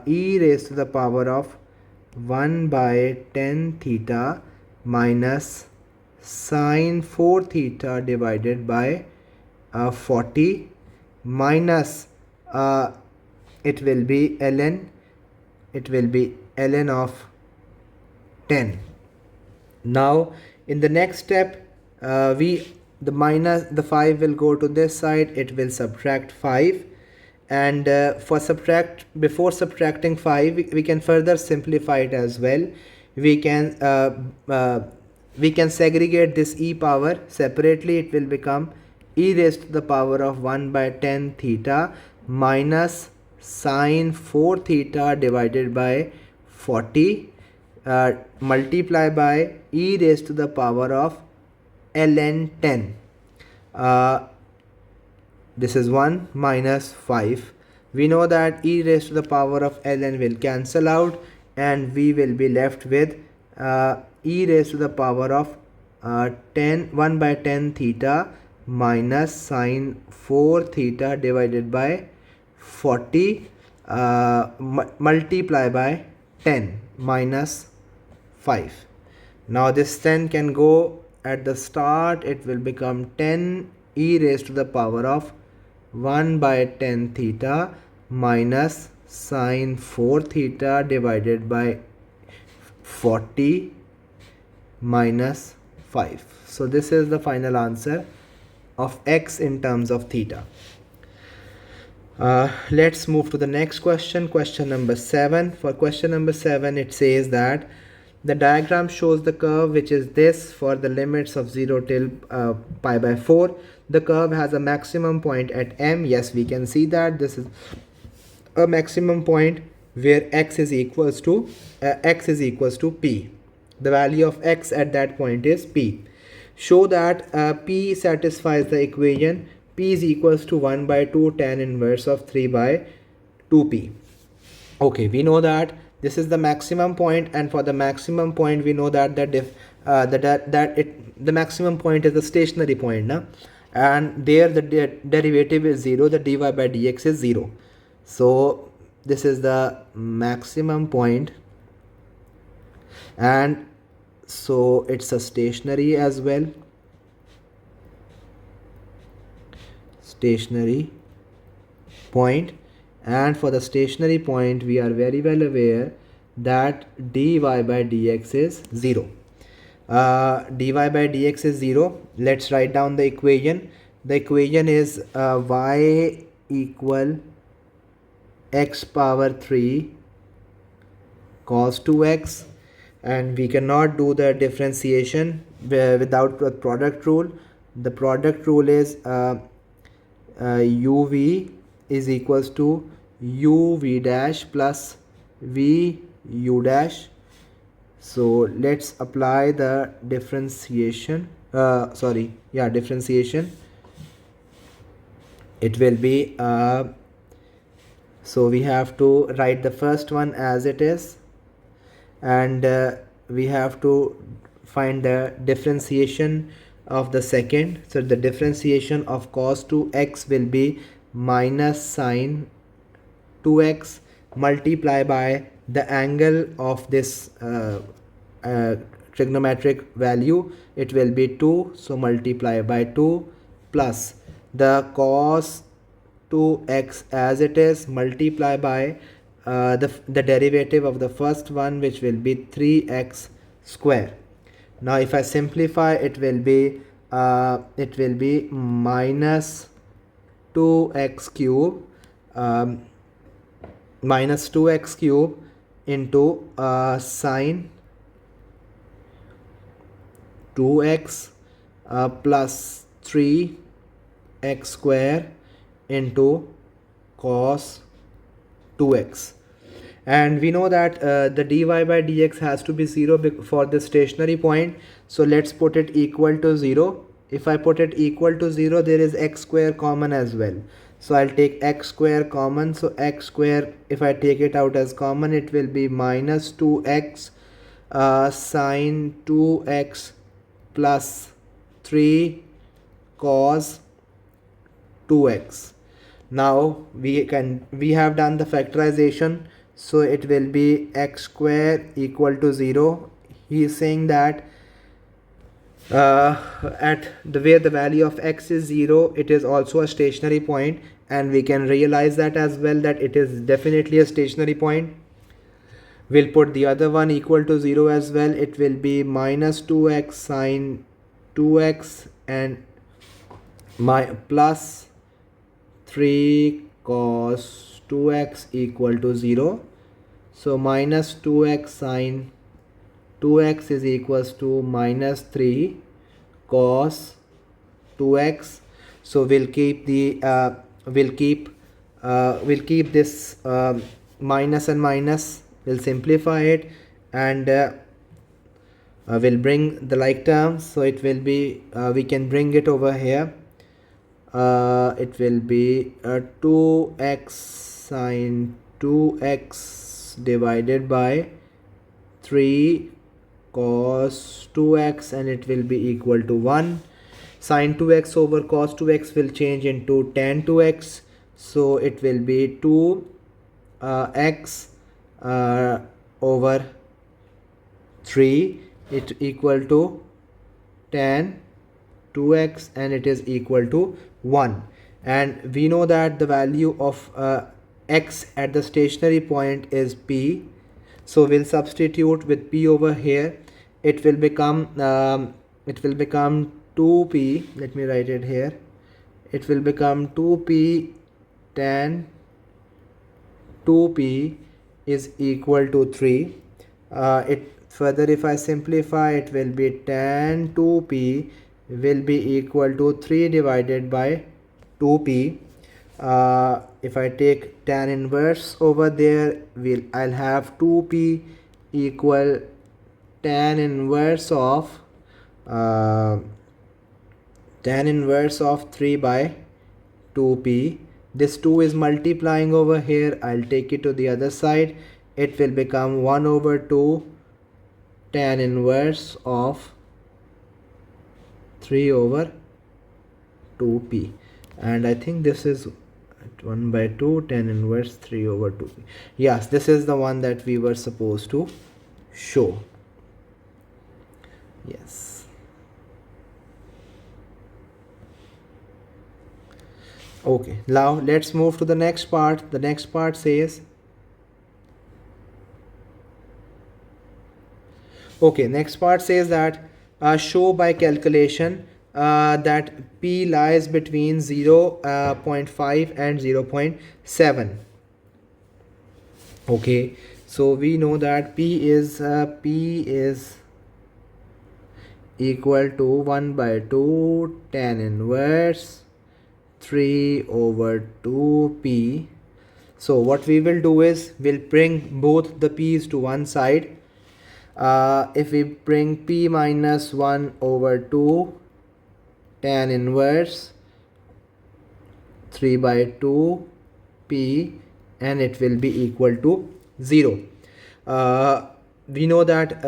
e raised to the power of 1 by 10 theta minus sine 4 theta divided by 40 minus, it will be ln, it will be ln of 10. Now in the next step, the minus, the 5 will go to this side, it will subtract 5, and before subtracting 5, we can further simplify it as well. We can segregate this e power separately. It will become e raised to the power of 1 by 10 theta minus sine 4 theta divided by 40, multiply by e raised to the power of ln 10. This is 1 minus 5. We know that e raised to the power of ln will cancel out, and we will be left with e raised to the power of 1 by 10 theta minus sine 4 theta divided by 40, multiply by 10 minus 5. Now this 10 can go at the start, it will become 10 e raised to the power of 1 by 10 theta minus sine 4 theta divided by 40 minus 5. So this is the final answer of x in terms of theta. Let's move to the next question, question number 7. For question number 7, it says that The diagram shows the curve, which is this for the limits of 0 till pi by 4. The curve has a maximum point at M. Yes, we can see that this is a maximum point where x is equals to p. The value of x at that point is p. Show that p satisfies the equation p is equals to 1 by 2 tan inverse of 3 by 2p. Okay, we know that this is the maximum point, and for the maximum point we know that the maximum point is the stationary point, na? And there the derivative is 0, the dy by dx is 0. So this is the maximum point, and so it's a stationary as well, stationary point. And for the stationary point we are very well aware that dy by dx is 0. Dy by dx is 0. Let's write down the equation. The equation is y equal x power 3 cos 2x, and we cannot do the differentiation without the product rule. The product rule is uv is equals to uv dash plus vu dash. So let's apply the differentiation. Differentiation. It will be so we have to write the first one as it is, and we have to find the differentiation of the second. So the differentiation of cos 2x will be minus sine 2x multiply by the angle of this trigonometric value. It will be 2, so multiply by 2 plus the cos 2x as it is multiply by the derivative of the first one, which will be 3x square. Now if I simplify, it will be minus 2x cube minus 2x cube into sine 2x plus 3x square into cos 2x. And we know that the dy by dx has to be 0 for the stationary point, so let's put it equal to 0. If I put it equal to 0, there is x square common as well, so I'll take x square common. So x square, if I take it out as common, it will be minus 2x sine 2x plus 3 cos 2x. Now we have done the factorization, so it will be x square equal to 0. He is saying that at where the value of x is 0, it is also a stationary point, and we can realize that as well, that it is definitely a stationary point. We'll put the other one equal to 0 as well. It will be minus 2x sine 2x and plus 3 cos 2x equal to 0. So minus 2x sine 2x is equals to minus 3 cos 2x. So we'll keep the we'll keep this minus and minus. We'll simplify it, and we'll bring the like terms. So it will be we can bring it over here. It will be 2x sine 2x divided by 3 cos 2x, and it will be equal to 1. Sine 2x over cos 2x will change into tan 2x, so it will be 2x over 3, it equal to tan 2x, and it is equal to 1. And we know that the value of x at the stationary point is p, so we'll substitute with p over here. It will become 2p. Let me write it here. It will become 2p tan 2p is equal to 3. Further, if I simplify, it will be tan 2p will be equal to 3 divided by 2p. If I take tan inverse over there, I'll have 2p equal tan inverse of uh, 3 by 2p. This 2 is multiplying over here. I'll take it to the other side. It will become 1 over 2 tan inverse of 3 over 2p, and I think this is 1 by 2 tan inverse 3 over 2p. Yes, this is the one that we were supposed to show. Yes. Okay, now let's move to the next part. The next part says, okay, next part says that show by calculation that p lies between 0.5 and 0.7. Okay, so we know that p is equal to 1 by 2 tan inverse 3 over 2p. So what we will do is we'll bring both the p's to one side. If we bring p minus 1 over 2 tan inverse 3 by 2 p, and it will be equal to 0. We know that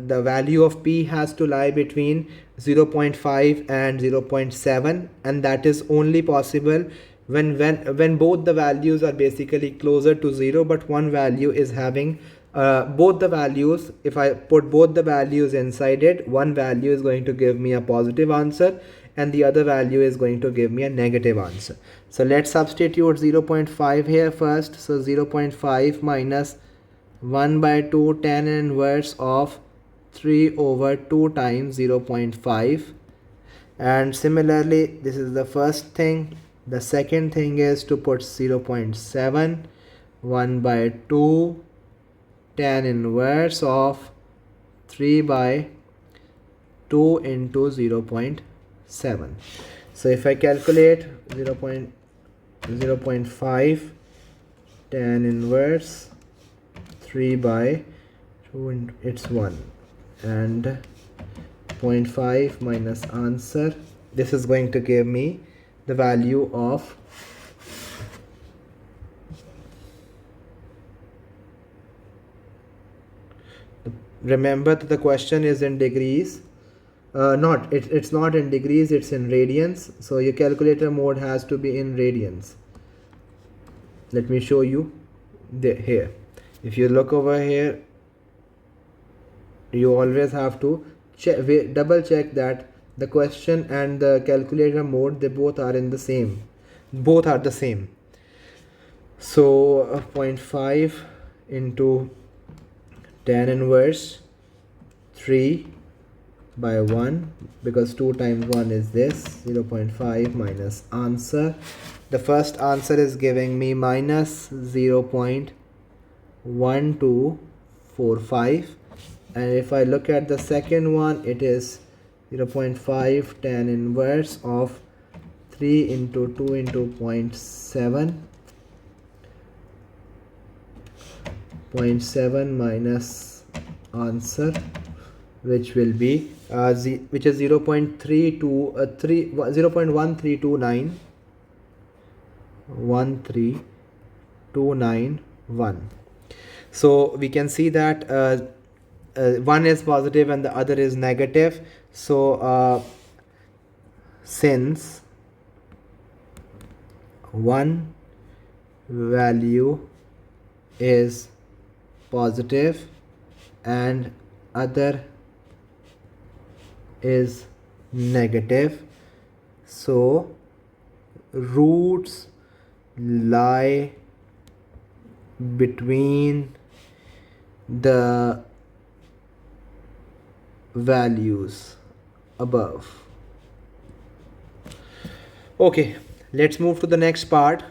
the value of p has to lie between 0.5 and 0.7, and that is only possible when both the values are basically closer to 0, but one value is having both the values. If I put both the values inside it, one value is going to give me a positive answer and the other value is going to give me a negative answer. So let's substitute 0.5 here first. So 0.5 minus 1 by 2 tan inverse of 3 over 2 times 0.5, and similarly this is the first thing. The second thing is to put 0.7 1 by 2 tan inverse of 3 by 2 into 0.7. So if I calculate 0.5 tan inverse 3 by 2 and it's 1, and 0.5 minus answer, this is going to give me the value of remember that the question is in degrees, it's not in degrees, it's in radians, so your calculator mode has to be in radians. Let me show you here. If you look over here, you always have to double check that the question and the calculator mode, they both are the same. So 0.5 into tan inverse 3 by 1, because 2 times 1 is this, 0.5 minus answer. The first answer is giving me minus 0.1245, and if I look at the second one, it is 0.5 tan inverse of 3 into 2 into 0.7. 0.7 minus answer, which will be which is 0.1329. So we can see that one is positive and the other is negative. So since one value is positive and other is negative, so roots lie between the values above. Okay, let's move to the next part.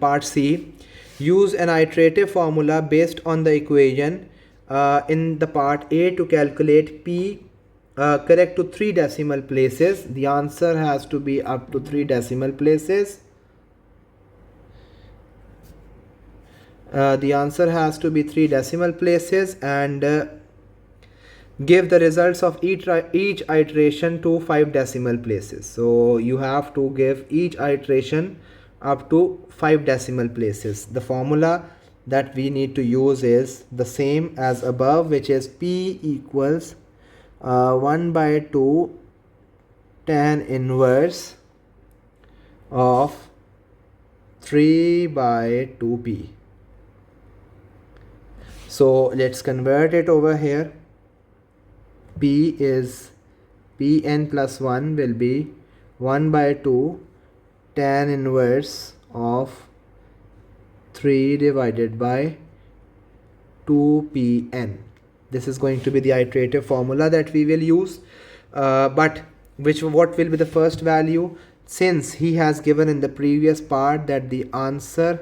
Part C. Use an iterative formula based on the equation in the part A to calculate P correct to 3 decimal places. The answer has to be up to 3 decimal places. The answer has to be 3 decimal places, and give the results of each iteration to 5 decimal places. So you have to give each iteration up to 5 decimal places. The formula that we need to use is the same as above, which is P equals 1 by 2 tan inverse of 3 by 2p. So let's convert it over here. P is Pn plus 1 will be 1 by 2 tan inverse of 3 divided by 2Pn. This is going to be the iterative formula that we will use. But what will be the first value? Since he has given in the previous part that the answer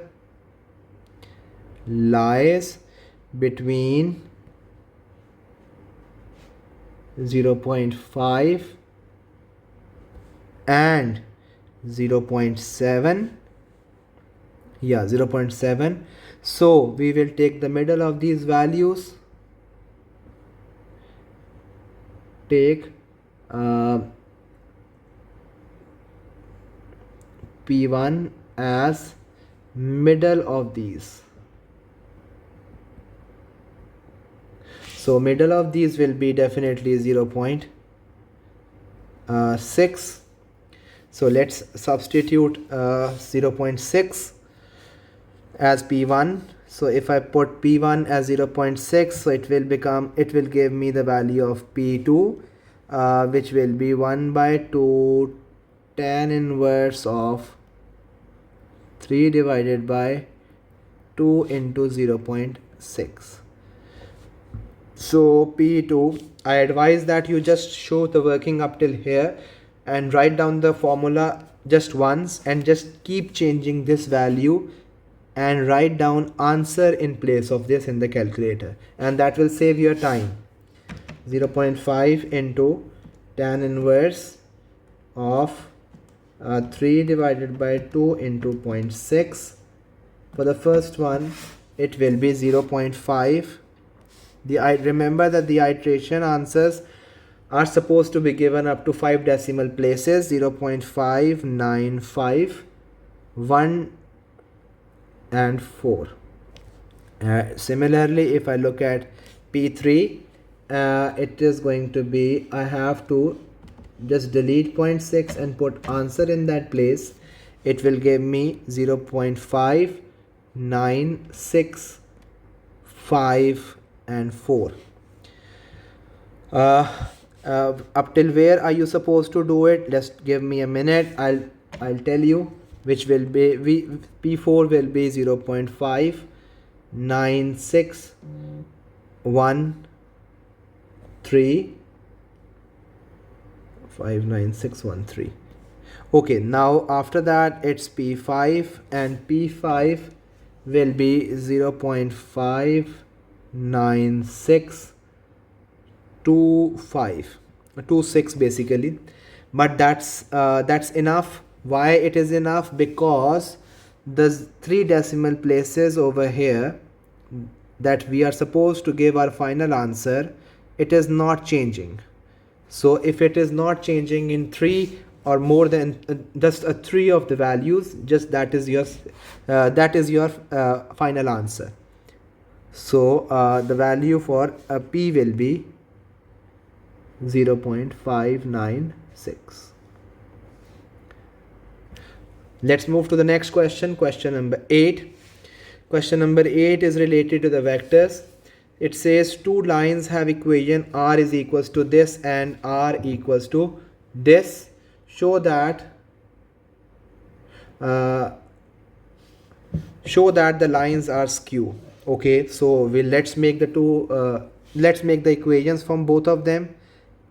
lies between 0.5 and 0.7. Yeah, 0.7. So we will take the middle of these values. Take P1 as middle of these. So middle of these will be definitely 0.6. So let's substitute 0.6 as P1. So if I put P1 as 0.6, so it will give me the value of P2, which will be 1 by 2 tan inverse of 3 divided by 2 into 0.6. So P2, I advise that you just show the working up till here and write down the formula just once and just keep changing this value and write down answer in place of this in the calculator, and that will save your time. 0.5 into tan inverse of 3 divided by 2 into 0.6. For the first one it will be 0.5. Remember that the iteration answers are supposed to be given up to 5 decimal places. 0.595, 1 and 4. Similarly, if I look at P3, it is going to be, I have to just delete 0.6 and put answer in that place. It will give me 0.5, 9, 6, 5 and 4. Up till where are you supposed to do it? Just give me a minute. I'll tell you, which will be P4 will be 0.5, 9, 6, 1, 3, 5, 9, 6, 1, 3. Okay, now after that it's P5, and P5 will be 0.5, 9, 6, 2, 5, 2, 6 basically. But that's enough. Why it is enough? Because the 3 decimal places over here that we are supposed to give our final answer, it is not changing. So if it is not changing in 3 or more than just 3 of the values, just that is your final answer. So the value for P will be 0.596. Let's move to the next question, question number 8. Question number 8 is related to the vectors. It says two lines have equation r is equals to this and r equals to this. Show that the lines are skew. Okay, so let's make the equations from both of them.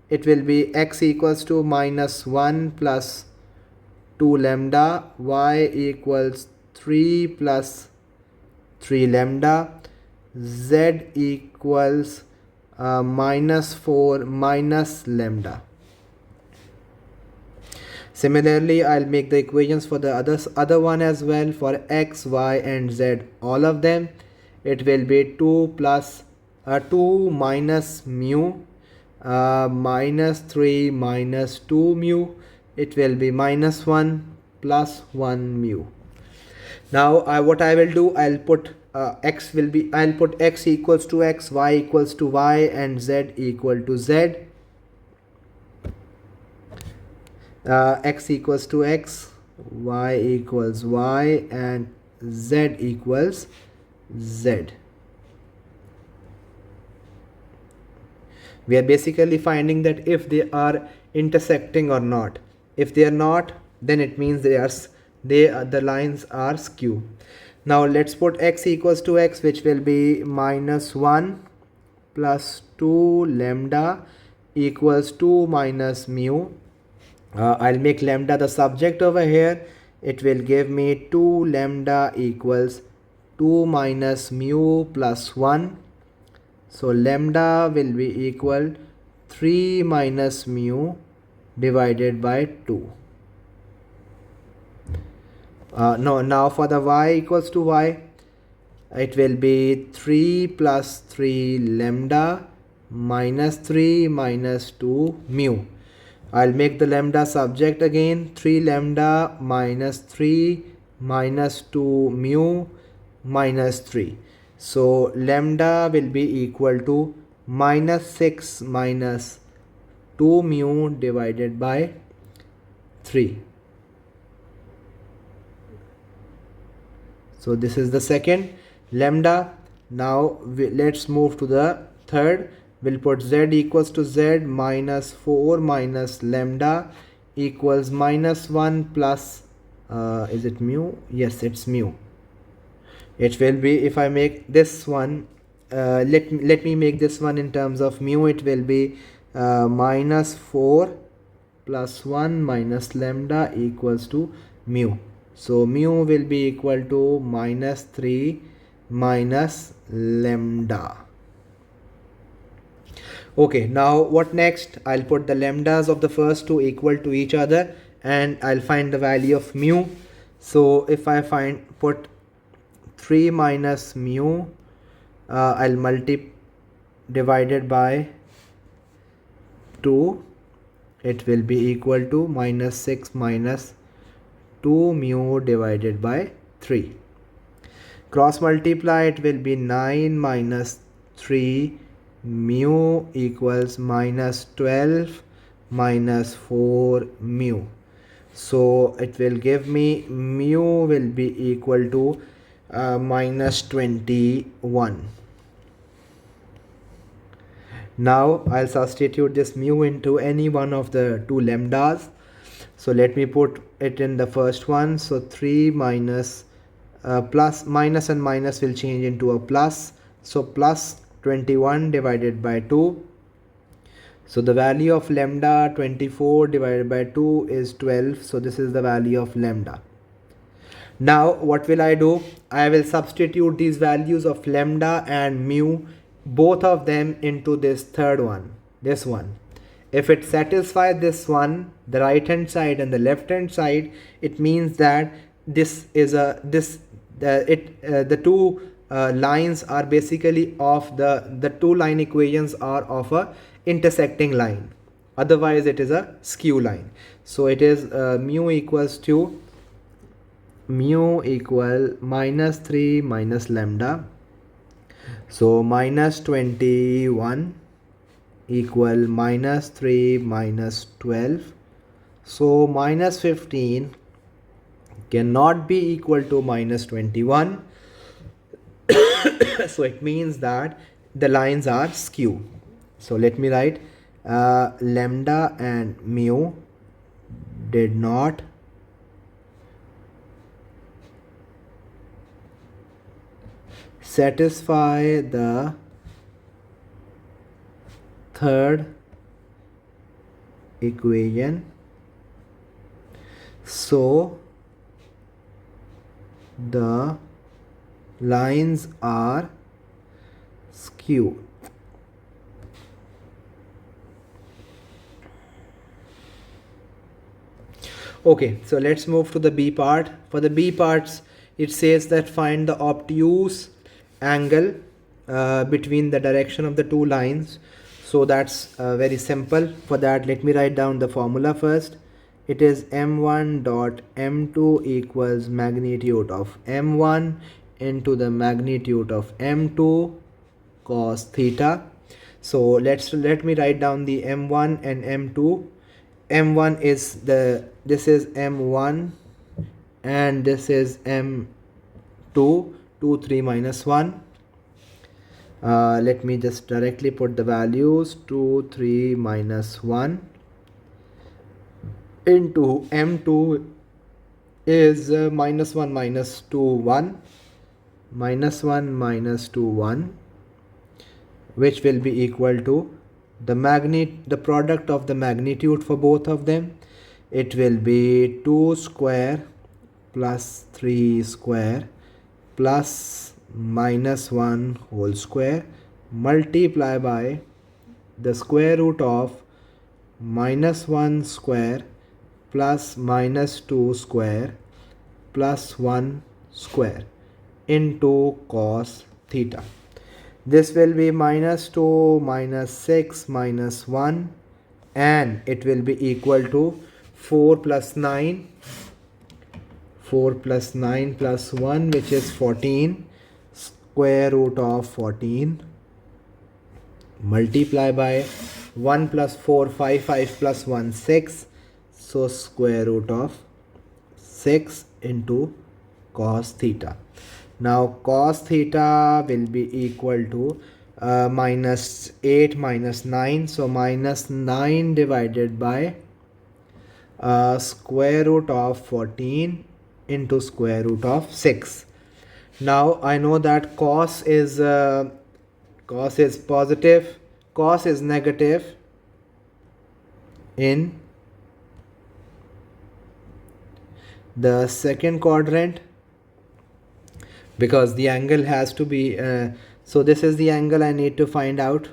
It will be x equals to -1 plus 2 lambda, y equals 3 plus 3 lambda, z equals minus 4 minus lambda. Similarly, I'll make the equations for the other one as well. For x, y and z, all of them, it will be 2 plus 2 minus mu minus 3 minus 2 mu. It will be minus 1 plus 1 mu. Now what I will do, I'll put I'll put x equals to x, y equals to y and z equal to z. X equals to x, y equals y and z equals z. We are basically finding that if they are intersecting or not. If they are not, then it means the lines are skew. Now let's put x equals to x, which will be minus 1 plus 2 lambda equals 2 minus mu. I'll make lambda the subject over here. It will give me 2 lambda equals 2 minus mu plus 1. So lambda will be equal 3 minus mu divided by 2. Now for the y equals to y, it will be 3 plus 3 lambda minus 3 minus 2 mu. I'll make the lambda subject again. 3 lambda minus 3 minus 2 mu minus 3. So lambda will be equal to minus 6 minus 2 mu divided by 3. So this is the second lambda. Now let's move to the third. We'll put z equals to z minus 4 minus lambda equals minus 1 plus is it mu? Yes, it's mu. It will be, if I make this one, let me make this one in terms of mu. It will be minus 4 plus 1 minus lambda equals to mu. So mu will be equal to minus 3 minus lambda. Okay, now what next? I'll put the lambdas of the first two equal to each other and I'll find the value of mu. So if I put 3 minus mu, I'll divided by 2. It will be equal to minus 6 minus 2 mu divided by 3. Cross multiply, it will be 9 minus 3 mu equals minus 12 minus 4 mu. So it will give me mu will be equal to minus 21. Now I'll substitute this mu into any one of the two lambdas. So let me put it in the first one. So 3 minus plus, minus and minus will change into a plus. So plus 21 divided by 2. So the value of lambda 24 divided by 2 is 12. So this is the value of lambda. Now what will I do? I will substitute these values of lambda and mu, both of them, into this third one, this one. If it satisfies this one, the right hand side and the left hand side, it means that this is the two lines are basically of the two line equations are of a intersecting line. Otherwise it is a skew line. So it is mu equal minus 3 minus lambda. So minus 21 equal minus 3 minus 12. So minus 15 cannot be equal to minus 21. So it means that the lines are skew. So let me write lambda and mu did not satisfy the third equation. So the lines are skew. Okay, so let's move to the B part. For the B parts, it says that find the obtuse angle between the direction of the two lines. So that's very simple. For that, let me write down the formula first. It is m1 dot m2 equals magnitude of m1 into the magnitude of m2 cos theta. So let me write down the m1 and m2. M1 is this is m1 and this is m2, 2 3 minus 1. Let me just directly put the values. 2 3 minus 1 into m2 is minus 1 minus 2 1, minus 1 minus 2 1, which will be equal to the product of the magnitude for both of them. It will be 2 square plus 3 square plus minus 1 whole square multiply by the square root of minus 1 square plus minus 2 square plus 1 square into cos theta. This will be minus 2 minus 6 minus 1 and it will be equal to 4 plus 9. 4 plus 9 plus 1, which is 14, square root of 14 multiply by 1 plus 4 5, 5 plus 1 6, so square root of 6 into cos theta. Now cos theta will be equal to minus 8 minus 9, so minus 9 divided by square root of 14 into square root of 6. Now I know that cos is positive, cos is negative in the second quadrant, because the angle has to be so this is the angle I need to find out.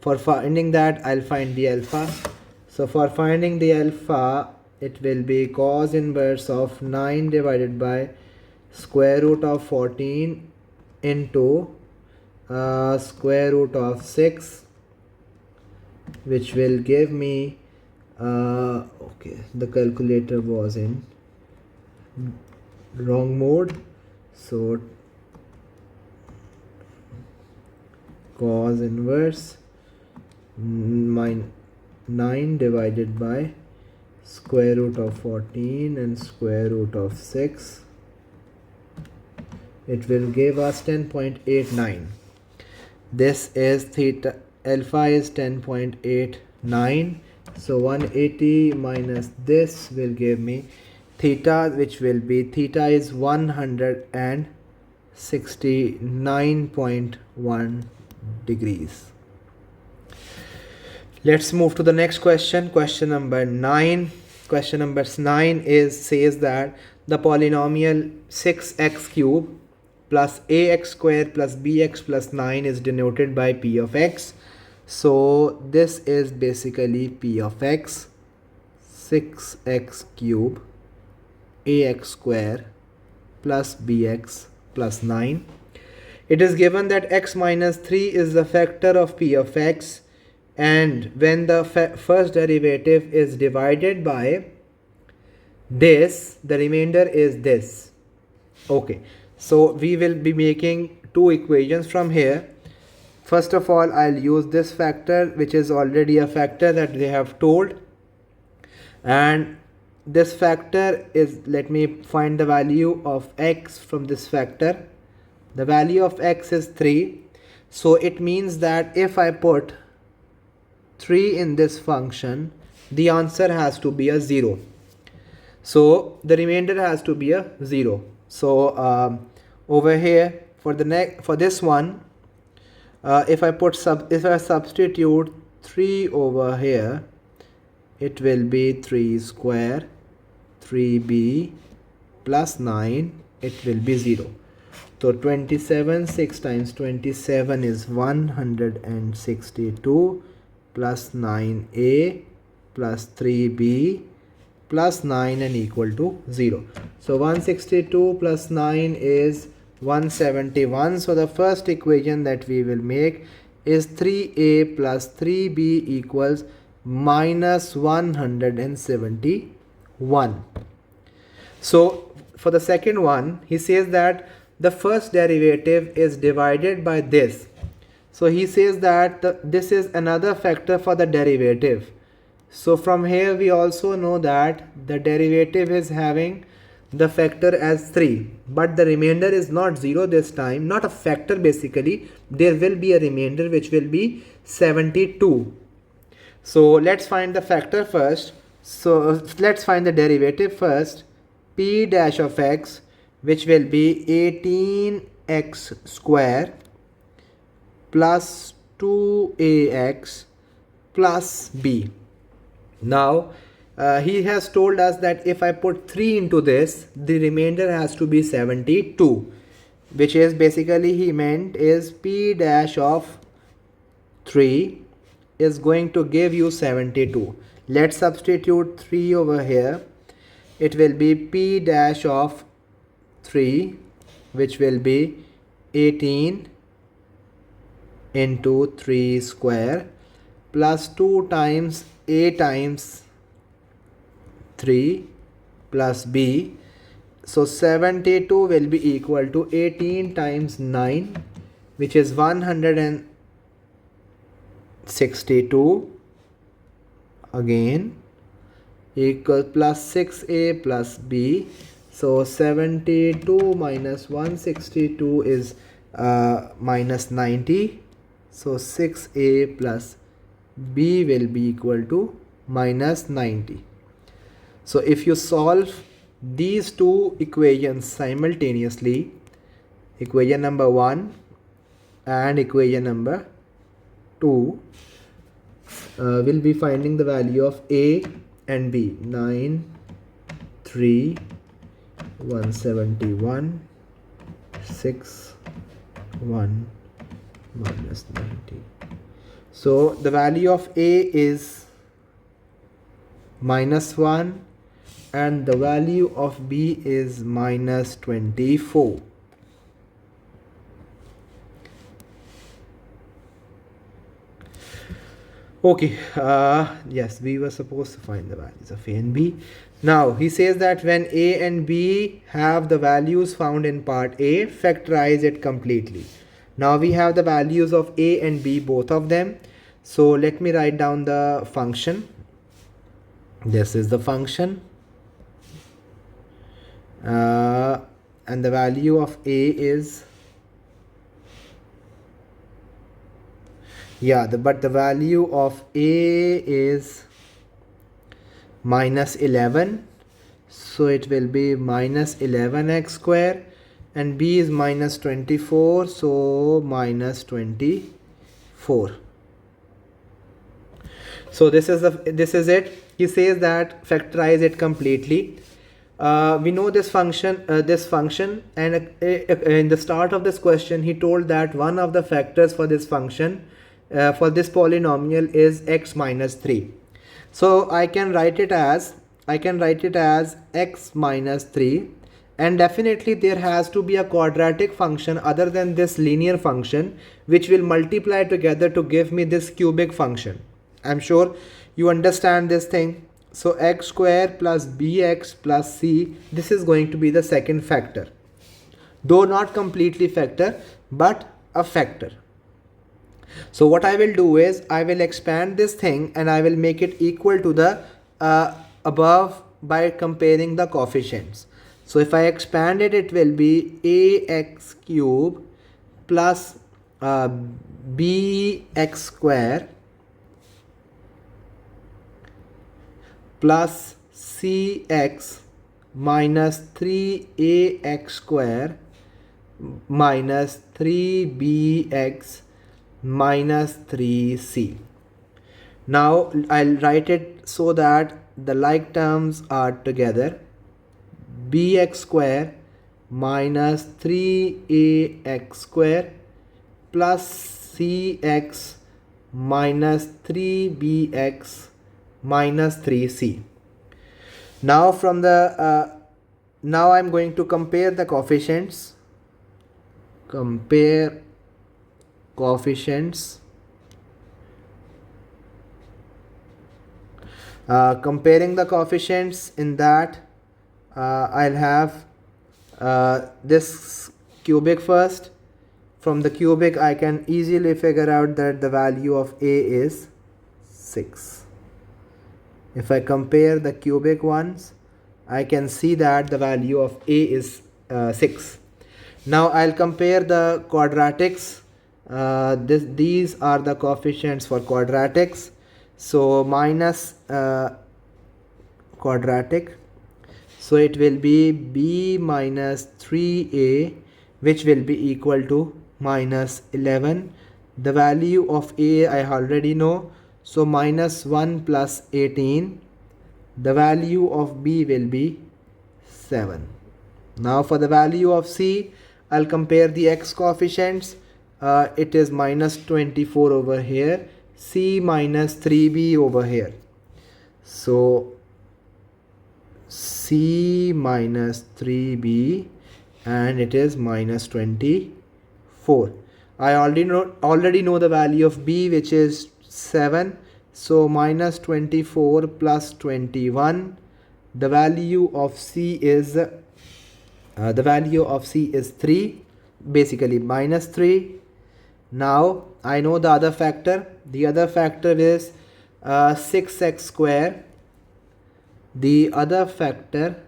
For finding that, I'll find the alpha. So for finding the alpha, it will be cos inverse of 9 divided by square root of 14 into square root of 6, which will give me okay, the calculator was in wrong mode, so cos inverse 9 divided by square root of 14 and square root of 6, it will give us 10.89. This is theta, alpha is 10.89, so 180 minus this will give me theta, which will be theta is 169.1 degrees. Let's move to the next question. Question number 9. Question number 9 says that the polynomial 6x cube plus ax square plus bx plus 9 is denoted by p of x. So this is basically p of x, 6x cube ax square plus bx plus 9. It is given that x minus 3 is the factor of p of x, and when the first derivative is divided by this, the remainder is this. Okay, so we will be making two equations from here. First of all, I'll use this factor, which is already a factor that they have told, and this factor is, let me find the value of x from this factor. The value of x is 3, so it means that if I put 3 in this function, the answer has to be a 0. So the remainder has to be a 0. So over here for this one, if I substitute 3 over here, it will be 3 square 3b plus 9, it will be 0. So 27, 6 times 27 is 162 plus 9a plus 3b plus 9 and equal to 0. So 162 plus 9 is 171. So the first equation that we will make is 3a plus 3b equals minus 171. So for the second one, he says that the first derivative is divided by this. So he says that this is another factor for the derivative. So from here we also know that the derivative is having the factor as 3, but the remainder is not 0 this time, not a factor basically. There will be a remainder which will be 72. So let's find the factor first. So let's find the derivative first. P dash of x, which will be 18x square plus 2ax plus b. Now he has told us that if I put 3 into this, the remainder has to be 72, which is basically he meant is P dash of 3 is going to give you 72. Let's substitute 3 over here. It will be P dash of 3, which will be 18 into 3 square plus 2 times a times 3 plus b. So 72 will be equal to 18 times 9, which is 162 again, equal plus 6a plus b. So 72 minus 162 is minus 90. So 6a plus b will be equal to minus 90. So if you solve these two equations simultaneously, equation number 1 and equation number 2, we'll be finding the value of a and b. 9, 3, 171, 6, 1, minus 90. So the value of a is minus 1 and the value of b is minus 24. Okay, yes, we were supposed to find the values of a and b. Now he says that when a and b have the values found in part a, factorize it completely. Now we have the values of a and b, both of them. So let me write down the function. This is the function, and the value of a is, but the value of a is minus 11, so it will be minus 11x square, and b is minus 24, so minus 24. So this is it. He says that factorize it completely. We know this function, and in the start of this question he told that one of the factors for this function, for this polynomial, is x minus 3. So I can write it as x minus 3, and definitely there has to be a quadratic function other than this linear function which will multiply together to give me this cubic function. I'm sure you understand this thing. So x square plus bx plus c, this is going to be the second factor, though not completely factor but a factor. So what I will do is I will expand this thing and I will make it equal to the above by comparing the coefficients. So if I expand it, it will be ax cube plus bx square plus cx minus 3ax square minus 3bx minus 3c. Now I'll write it so that the like terms are together. Bx square minus 3ax square plus cx minus 3bx minus 3c. Now from the now I'm going to compare the coefficients. Compare coefficients. Comparing the coefficients, in that I'll have this cubic first. From the cubic I can easily figure out that the value of a is 6. If I compare the cubic ones, I can see that the value of a is 6. Now I'll compare the quadratics. These are the coefficients for quadratics. So minus quadratic, so it will be b minus 3a, which will be equal to minus 11. The value of a I already know, so minus 1 plus 18. The value of b will be 7. Now for the value of c, I'll compare the x coefficients. It is minus 24 over here, c minus 3b over here. So c minus 3b, and it is minus 24. I already know the value of b, which is 7. So minus 24 plus 21. The value of c is 3, basically minus 3. Now I know the other factor. The other factor is 6x square. The other factor,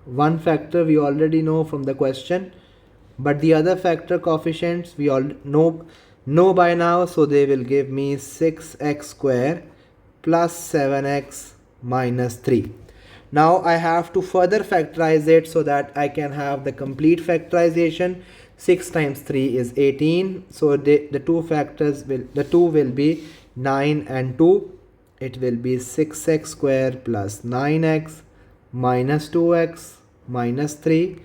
one factor we already know from the question, but the other factor coefficients we all know by now, so they will give me 6x square plus 7x minus 3. Now I have to further factorize it so that I can have the complete factorization. 6 times 3 is 18. So the two will be 9 and 2. It will be 6x square plus 9x minus 2x minus 3.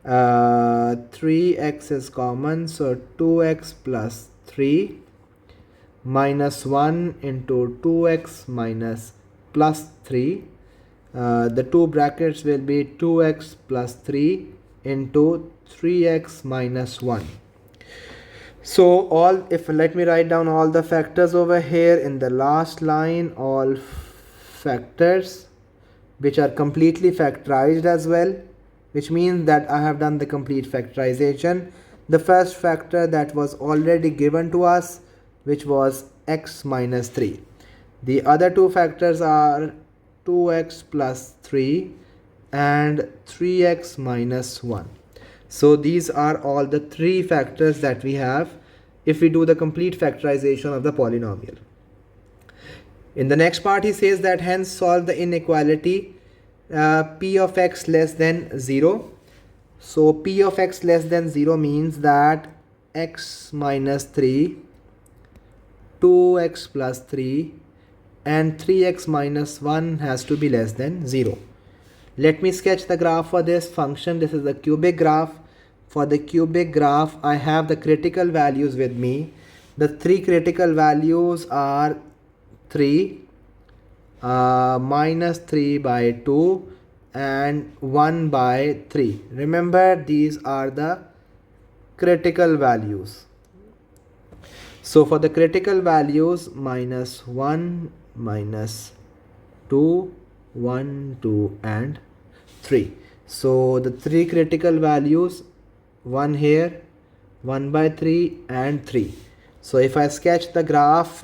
3x is common, so 2x plus 3 minus 1 into 2x minus plus 3. The two brackets will be 2x plus 3 into 3x minus 1. So let me write down all the factors over here in the last line, all factors which are completely factorized as well, which means that I have done the complete factorization. The first factor that was already given to us, which was x minus 3. The other two factors are 2x plus 3 and 3x minus 1. So these are all the three factors that we have if we do the complete factorization of the polynomial. In the next part he says that hence solve the inequality p of x less than 0. So p of x less than 0 means that x minus 3, 2x plus 3 and 3x minus 1 has to be less than 0. Let me sketch the graph for this function. This is the cubic graph. For the cubic graph, I have the critical values with me. The three critical values are 3, minus 3 by 2 and 1 by 3. Remember, these are the critical values. So for the critical values, minus 1, minus 2, 1, 2 and 3. So the three critical values, 1 here, 1 by 3 and 3. So if I sketch the graph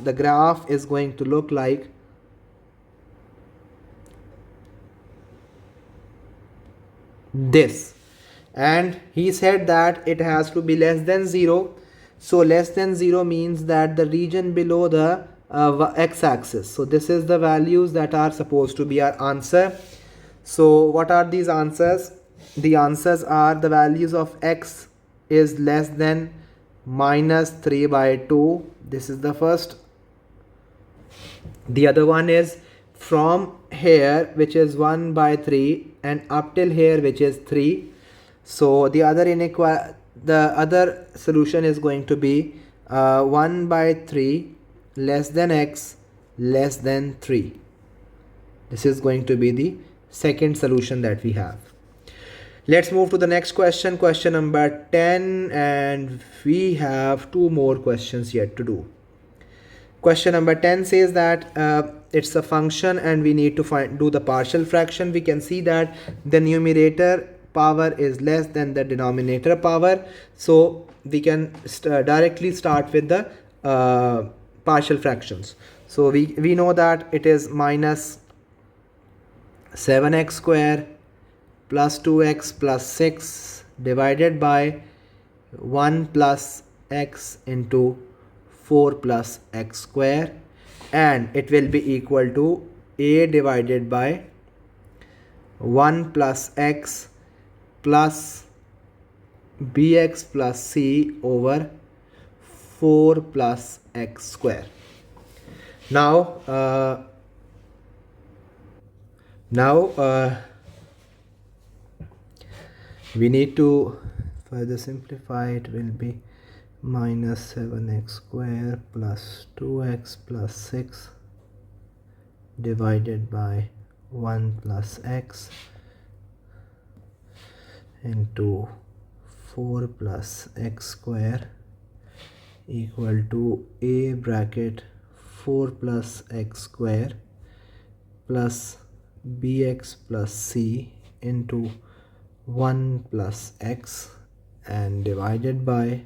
is going to look like this. And he said that it has to be less than 0. So less than 0 means that the region below the x-axis. So this is the values that are supposed to be our answer. So what are these answers? The answers are the values of x is less than minus 3 by 2. This is the first. The other one is from here, which is 1 by 3, and up till here, which is 3. So the other solution is going to be 1 by 3 less than x less than 3. This is going to be the second solution that we have. Let's move to the next question, question number 10, and we have two more questions yet to do. Question number 10 says that it's a function and we need to do the partial fraction. We can see that the numerator power is less than the denominator power. So we can directly start with the partial fractions. So we know that it is minus 7x square plus 2x plus 6 divided by 1 plus x into 4 plus x square, and it will be equal to a divided by 1 plus x plus bx plus c over 4 plus x square. Now we need to further simplify. It will be minus 7x square plus 2x plus 6 divided by 1 plus x into 4 plus x square equal to a bracket 4 plus x square plus bx plus c into 1 plus x and divided by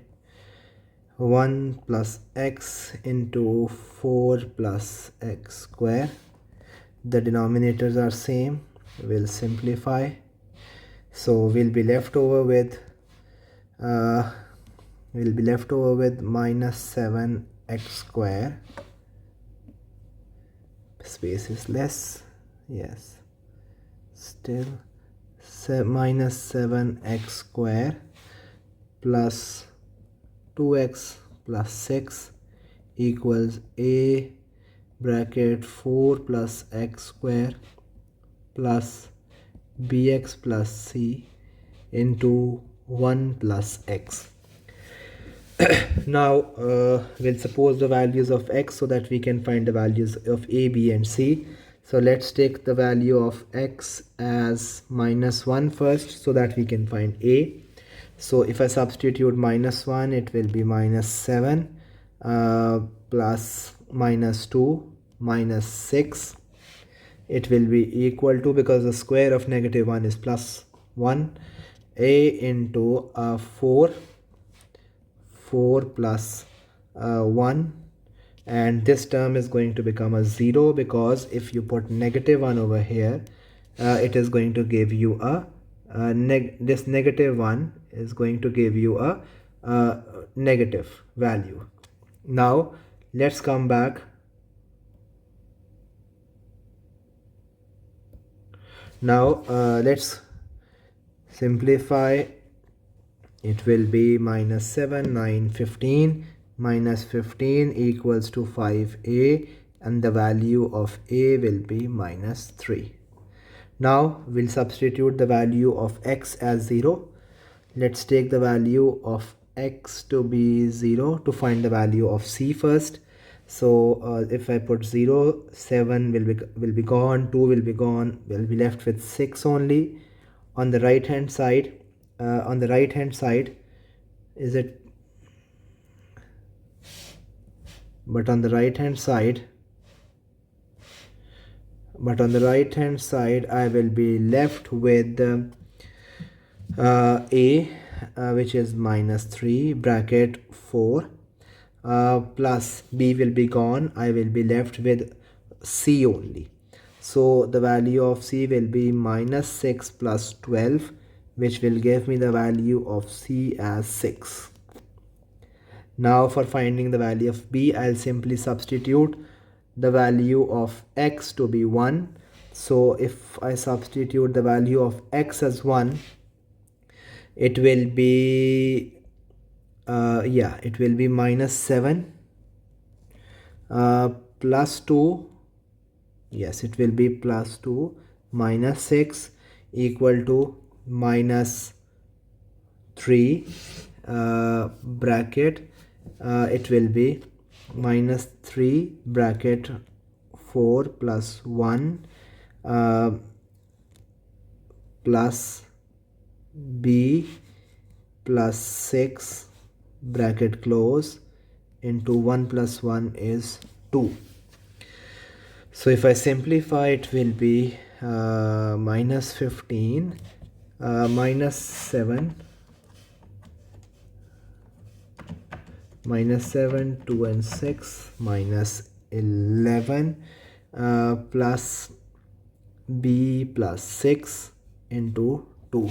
1 plus x into 4 plus x square. The denominators are same. We'll simplify. So we'll be left over with minus 7x square. Space is less. Yes. Still minus 7x square plus 2x plus 6 equals a bracket 4 plus x square plus bx plus c into 1 plus x. Now we'll suppose the values of x so that we can find the values of a, b and c. So let's take the value of x as minus 1 first so that we can find a. So if I substitute minus 1, it will be minus 7 plus minus 2 minus 6. It will be equal to, because the square of negative 1 is plus 1, a into 4 plus 1, and this term is going to become a 0, because if you put negative 1 over here, it is going to give you this negative 1 is going to give you a negative value. Now let's come back. Now let's simplify. It will be minus 7, 9, 15. Minus 15 equals to 5a, and the value of a will be minus 3. Now we'll substitute the value of x as 0. Let's take the value of x to be 0 to find the value of c first. So if I put 0, 7 will be gone, 2 will be gone, we'll be left with 6 only. On the right hand side, is it? But on the right hand side, I will be left with a, which is minus 3 bracket 4 plus b will be gone. I will be left with c only. So the value of c will be minus 6 plus 12, which will give me the value of c as 6. Now for finding the value of b, I'll simply substitute the value of x to be 1. So if I substitute the value of x as 1, it will be minus 7 plus 2. Yes, it will be plus 2 minus 6 equal to minus 3 bracket, it will be minus 3 bracket 4 plus 1 plus b plus 6 bracket close into 1 plus 1 is 2. So if I simplify, it will be minus 15 minus 7 minus 7 2 and 6 minus 11 plus b plus 6 into 2.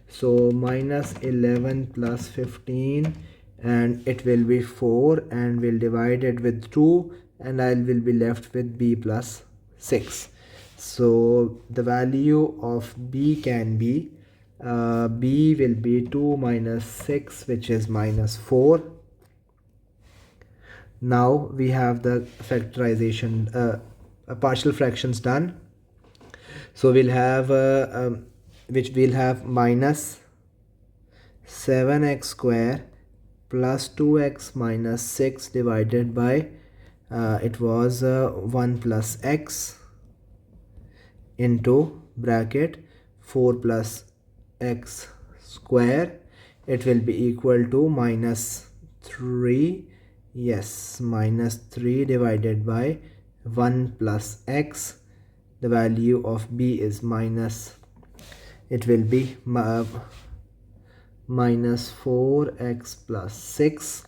So minus 11 plus 15, and it will be 4, and we'll divide it with 2, and I will be left with b plus 6. So the value of b can be b will be 2 minus 6, which is minus 4. Now we have the factorization, partial fractions done. So we'll have which we'll have minus 7x square plus 2x minus 6 divided by it was 1 plus x into bracket 4 plus x square. It will be equal to minus 3, yes, minus 3 divided by 1 plus x. The value of b is minus, it will be minus 4x plus 6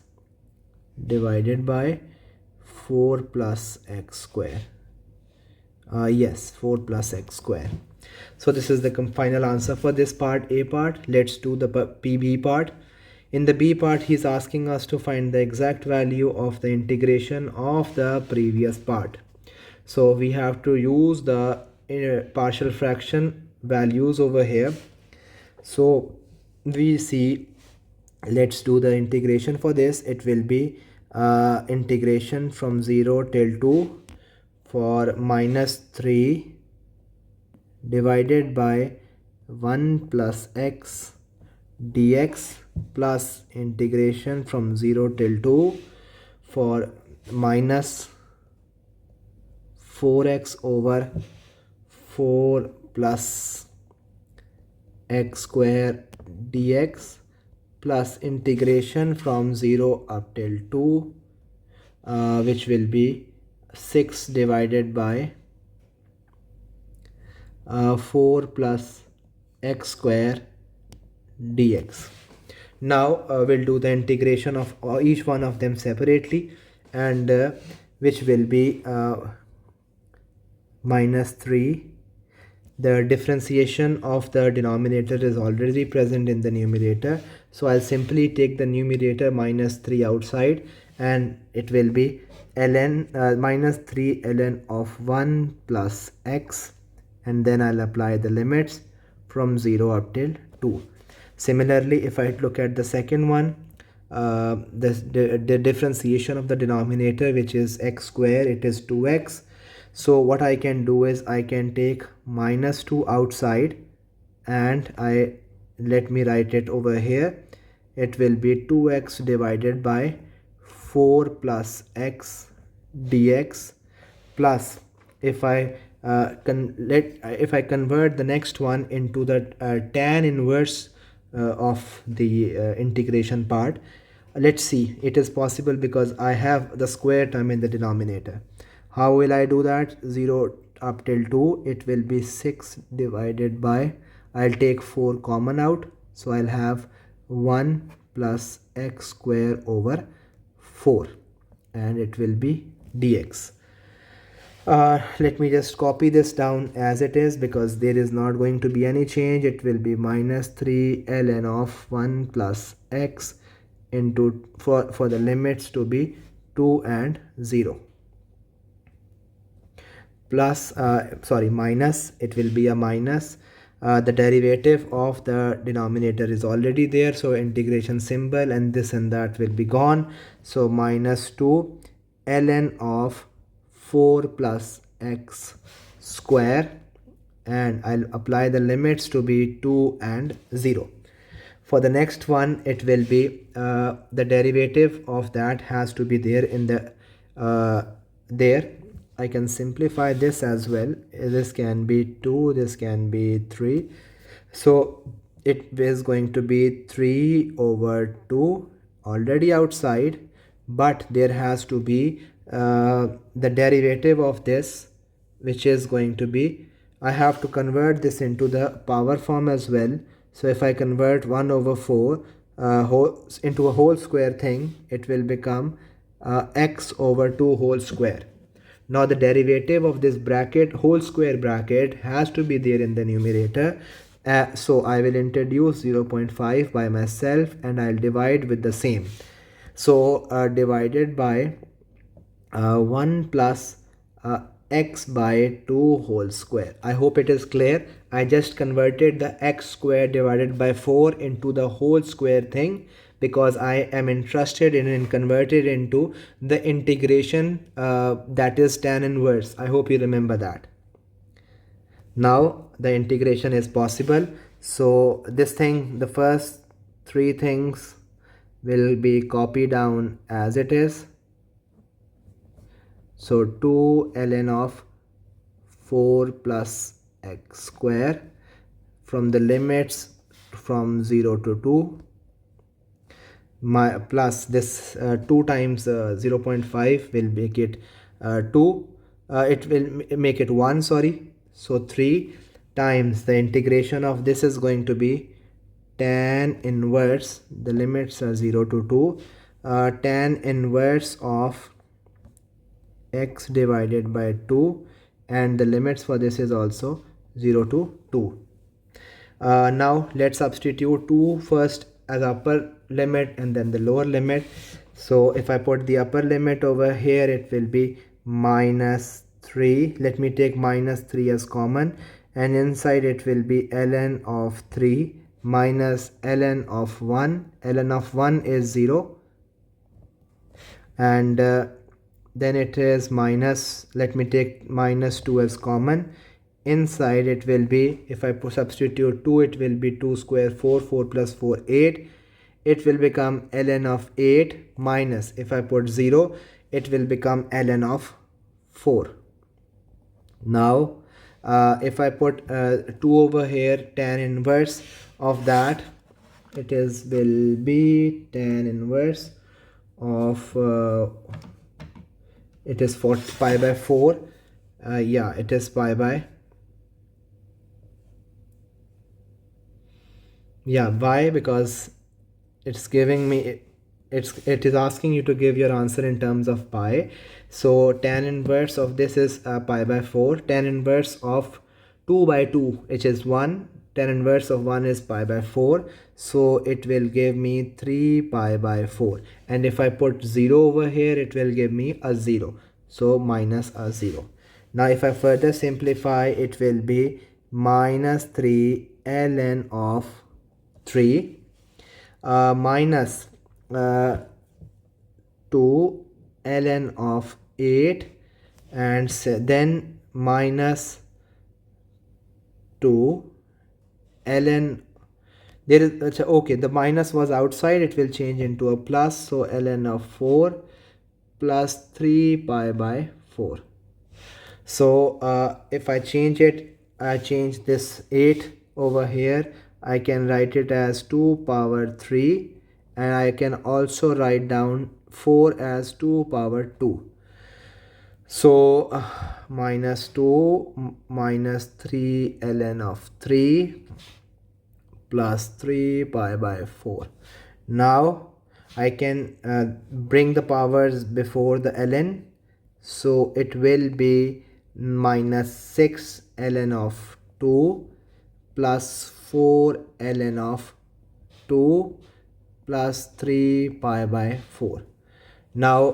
divided by 4 plus x square. Yes, 4 plus x square. So this is the final answer for this part, A part. Let's do the PB part. In the B part, he's asking us to find the exact value of the integration of the previous part. So we have to use the partial fraction values over here. So we see, let's do the integration for this. It will be integration from 0 till 2 for minus 3 divided by 1 plus x dx plus integration from 0 till 2 for minus 4x over 4 plus x square dx plus integration from 0 up till 2 which will be 6 divided by 4 plus x square dx. Now we'll do the integration of each one of them separately, and which will be minus 3. The differentiation of the denominator is already present in the numerator, so I'll simply take the numerator minus 3 outside, and it will be ln minus 3 ln of 1 plus x, and then I'll apply the limits from 0 up till 2. Similarly, if I look at the second one, the differentiation of the denominator, which is x square, it is 2x. So what I can do is I can take minus 2 outside, and let me write it over here. It will be 2x divided by 4 plus x dx plus, if I convert the next one into the tan inverse of the integration part, let's see, it is possible because I have the square term in the denominator. How will I do that? 0 up till 2, it will be 6 divided by, I'll take 4 common out, so I'll have 1 plus x square over 4, and it will be dx. Let me just copy this down as it is, because there is not going to be any change. It will be minus 3 ln of 1 plus x into, for the limits to be 2 and 0, plus minus, it will be a minus. The derivative of the denominator is already there, so integration symbol and this and that will be gone. So minus 2 ln of 4 plus x square, and I'll apply the limits to be 2 and 0. For the next one, it will be the derivative of that has to be there in the there. I can simplify this as well. This can be 2, this can be 3. So it is going to be 3 over 2 already outside, but there has to be the derivative of this, which is going to be, I have to convert this into the power form as well. So if I convert 1 over 4 into a whole square thing, it will become x over 2 whole square. Now the derivative of this bracket, whole square bracket, has to be there in the numerator. So I will introduce 0.5 by myself and I'll divide with the same. So divided by 1 plus x by 2 whole square. I hope it is clear. I just converted the x square divided by 4 into the whole square thing because I am interested in converted into the integration that is tan inverse. I hope you remember that. Now the integration is possible. So this thing, the first three things will be copied down as it is. So 2 ln of 4 plus x square from the limits from 0 to 2, my plus this 2 times 0 0.5 will make it 2, it will make it 1, sorry. So 3 times the integration of this is going to be tan inverse, the limits are 0 to 2, tan inverse of x divided by 2, and the limits for this is also 0 to 2. Now let's substitute 2 first as upper limit and then the lower limit. So if I put the upper limit over here, it will be minus 3. Let me take minus 3 as common, and inside it will be ln of 3 minus ln of 1. Ln of 1 is 0, and then it is minus, let me take minus 2 as common. Inside it will be, if I substitute 2, it will be 2 square 4, 4 plus 4 8. It will become ln of 8 minus, if I put 0, it will become ln of 4. Now if I put 2 over here, tan inverse of that, it is will be tan inverse of it is for pi by 4. Yeah, it is pi by, yeah, why? Because it's giving me, it is asking you to give your answer in terms of pi. So tan inverse of this is pi by 4. Tan inverse of 2 by 2, which is 1. Tan inverse of 1 is pi by 4. So it will give me 3 pi by 4. And if I put 0 over here, it will give me a 0. So minus a 0. Now if I further simplify, it will be minus 3 ln of 3 minus 2 ln of 8, and then minus 2 ln, there is okay, the minus was outside, it will change into a plus, so ln of 4 plus 3 pi by 4. So if I change it, I change this 8 over here, I can write it as 2 power 3, and I can also write down 4 as 2 power 2. So minus 2 minus 3 ln of 3 plus 3 pi by 4. Now I can bring the powers before the ln, so it will be minus 6 ln of 2 plus 4 ln of 2 plus 3 pi by 4. Now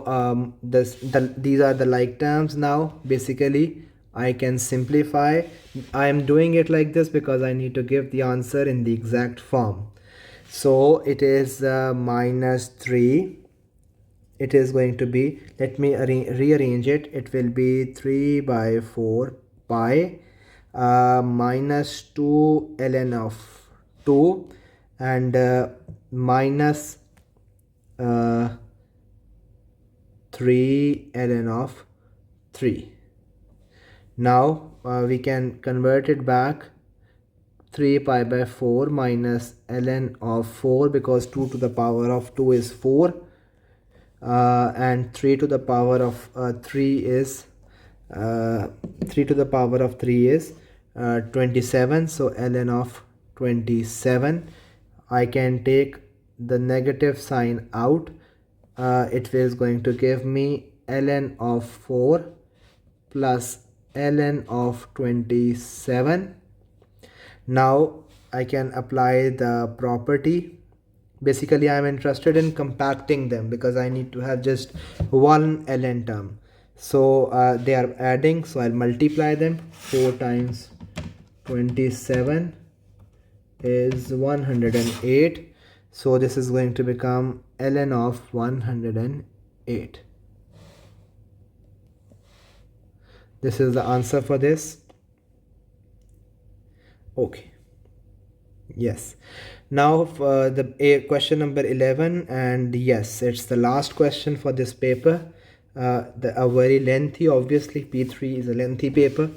these are the like terms. Now basically I can simplify. I am doing it like this because I need to give the answer in the exact form. So it is minus 3. It is going to be, let me rearrange it. It will be 3 by 4 pi minus 2 ln of 2, and minus 3 ln of 3. Now we can convert it back. 3 pi by 4 minus ln of 4, because 2 to the power of 2 is 4, and 3 to the power of 3 is 3 to the power of 3 is 27. So ln of 27, I can take the negative sign out. It is going to give me ln of 4 plus ln of 27. Now I can apply the property. Basically I am interested in compacting them because I need to have just one ln term. So they are adding, so I'll multiply them. 4 times 27 is 108. So this is going to become ln of 108. This is the answer for this. Okay. Yes. Now for the question number 11, and yes, it's the last question for this paper. A very lengthy, obviously P3 is a lengthy paper.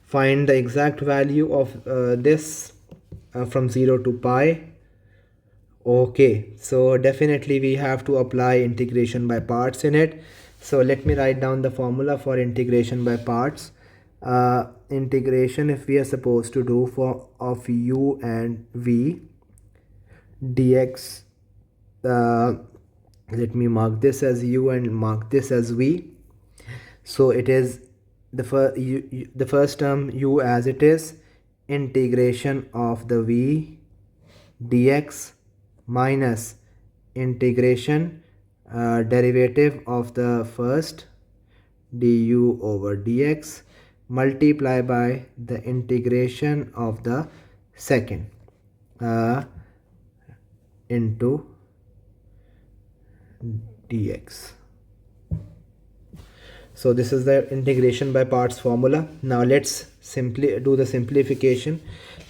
Find the exact value of this from 0 to pi. Okay, so definitely we have to apply integration by parts in it. So let me write down the formula for integration by parts. Integration, if we are supposed to do for of u and v dx, let me mark this as u and mark this as v. So it is the first term u as it is, integration of the v dx minus integration derivative of the first du over dx multiply by the integration of the second into dx. So this is the integration by parts formula. Now let's simply do the simplification.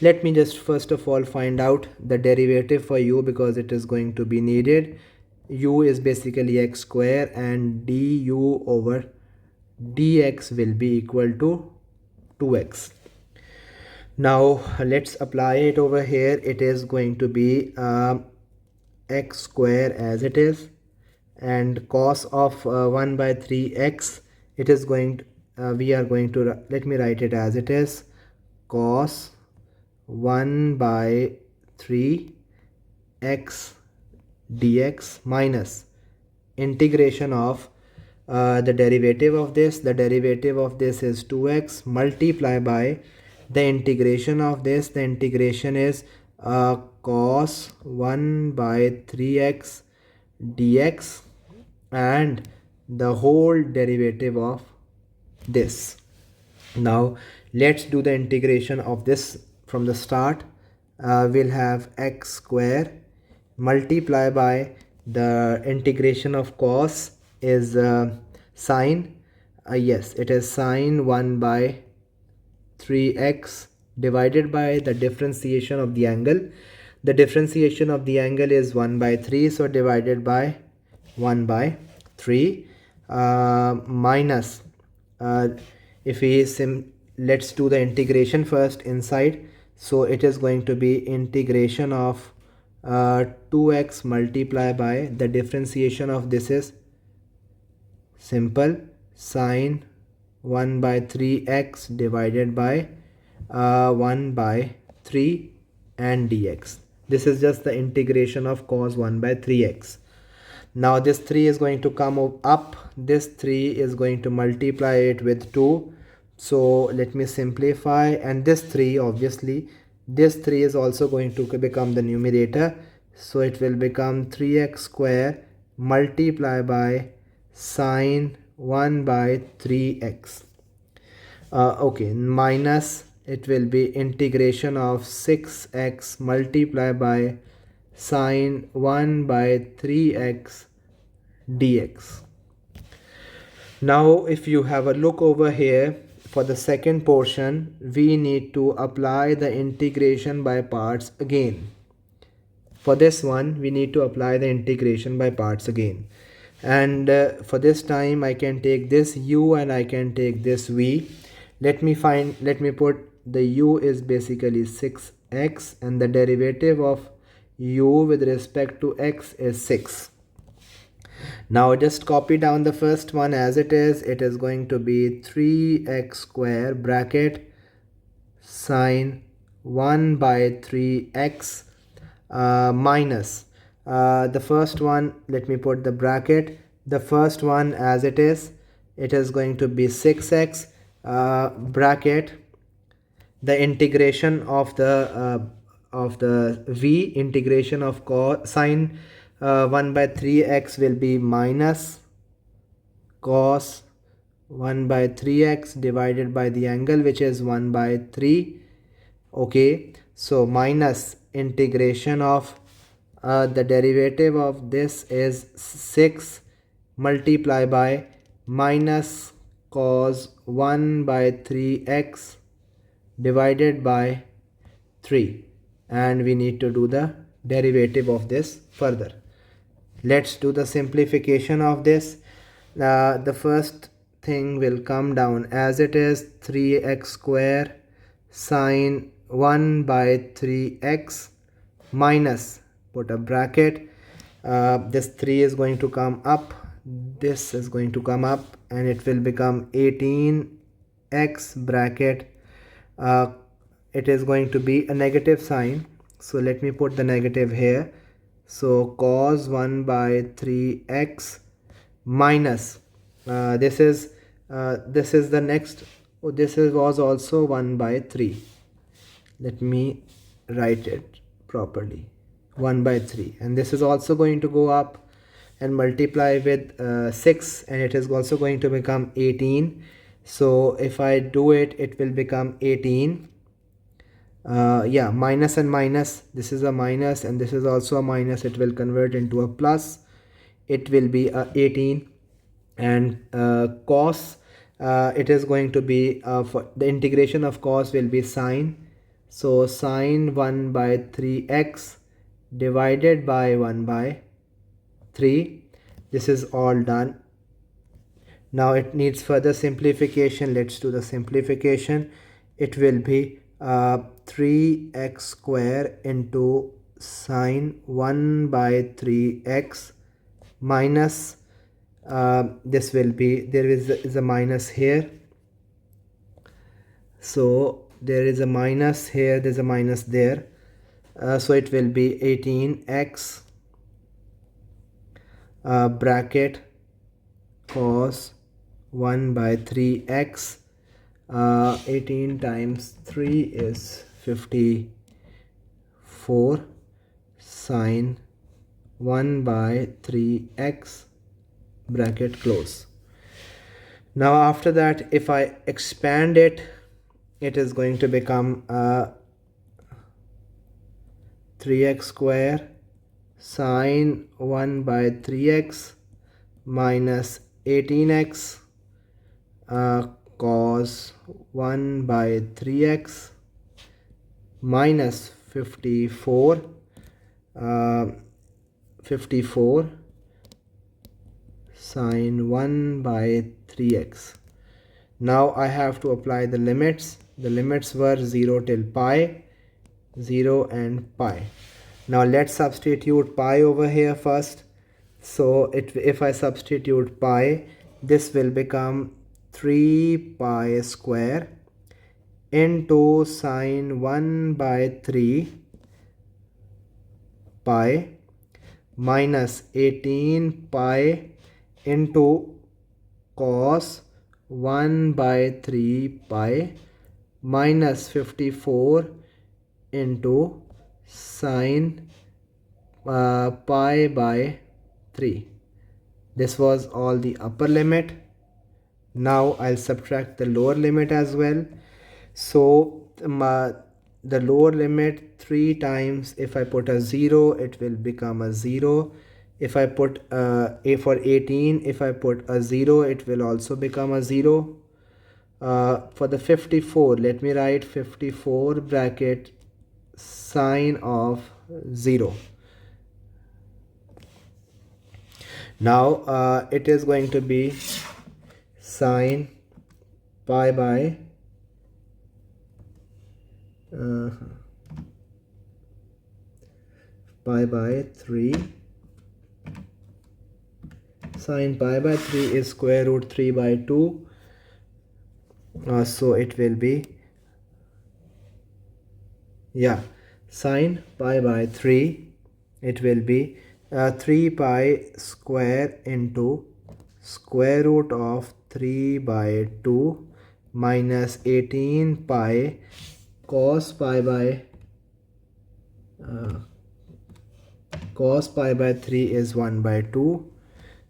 Let me just first of all find out the derivative for u, because it is going to be needed. U is basically x square, and du over dx will be equal to 2x. Now let's apply it over here. It is going to be x square as it is, and cos of 1 by 3x, it is going to, we are going to, let me write it as it is, cos 1 by 3x dx minus integration of the derivative of this. The derivative of this is 2x multiply by the integration of this. The integration is cos 1 by 3x dx and the whole derivative of this. Now let's do the integration of this from the start. We'll have x square multiply by the integration of cos is sine, yes, it is sine 1 by 3x divided by the differentiation of the angle. The differentiation of the angle is 1 by 3, so divided by 1 by 3 minus if we let's do the integration first inside. So it is going to be integration of 2x multiply by the differentiation of this is simple sine 1 by 3x divided by 1 by 3 and dx. This is just the integration of cos 1 by 3x. Now this 3 is going to come up, this 3 is going to multiply it with 2. So let me simplify, and this 3, obviously this 3 is also going to become the numerator. So it will become 3x square multiply by sine 1 by 3x. Okay, minus it will be integration of 6x multiply by sine 1 by 3x dx. Now if you have a look over here, for the second portion we need to apply the integration by parts again. For this one, we need to apply the integration by parts again. And for this time, I can take this u and I can take this v. Let me put the u is basically 6x and the derivative of u with respect to x is 6. Now just copy down the first one as it is. It is going to be 3x square bracket sine 1 by 3x minus the first one. Let me put the bracket. The first one as it is going to be 6x bracket the integration of the v, integration of sine 1 by 3x will be minus cos 1 by 3x divided by the angle which is 1 by 3. Okay, so minus integration of the derivative of this is 6 multiply by minus cos 1 by 3x divided by 3, and we need to do the derivative of this further. Let's do the simplification of this. The first thing will come down as it is 3x square sine 1 by 3x minus, put a bracket, this 3 is going to come up, this is going to come up, and it will become 18x bracket. It is going to be a negative sign, so let me put the negative here. So cos 1 by 3x minus this is the next, this was also 1 by 3. Let me write it properly, 1 by 3, and this is also going to go up and multiply with 6, and it is also going to become 18. So if I do it, it will become 18. Yeah, minus and minus, this is a minus and this is also a minus, it will convert into a plus, it will be 18. And cos, it is going to be for the integration of cos will be sine, so sine 1 by 3x divided by 1 by 3. This is all done. Now it needs further simplification. Let's do the simplification. It will be 3x square into sine 1 by 3x minus this will be, there is a minus here, so there is a minus here, there's a minus there, so it will be 18x bracket cos 1 by 3x, 18 times 3 is 54 sine 1 by 3x bracket close. Now after that, if I expand it, it is going to become 3x square sine 1 by 3x minus 18x cos 1 by 3x minus 54 sine 1 by 3x. Now I have to apply the limits. The limits were 0 till pi, 0 and pi. Now let's substitute pi over here first. So if I substitute pi, this will become 3 pi square into sine 1 by 3 pi minus 18 pi into cos 1 by 3 pi minus 54 into sine pi by 3. This was all the upper limit. Now I'll subtract the lower limit as well. So the lower limit 3 times, if I put a 0, it will become a 0. If I put a for 18, if I put a 0, it will also become a 0. For the 54, let me write 54 bracket sine of 0. Now it is going to be sine pi by uh, pi by 3. Sine pi by 3 is square root 3 by 2. So it will be, yeah, sine pi by 3, it will be 3 pi square into square root of 3 by 2 minus 18 pi cos pi by cos pi by 3 is 1 by 2.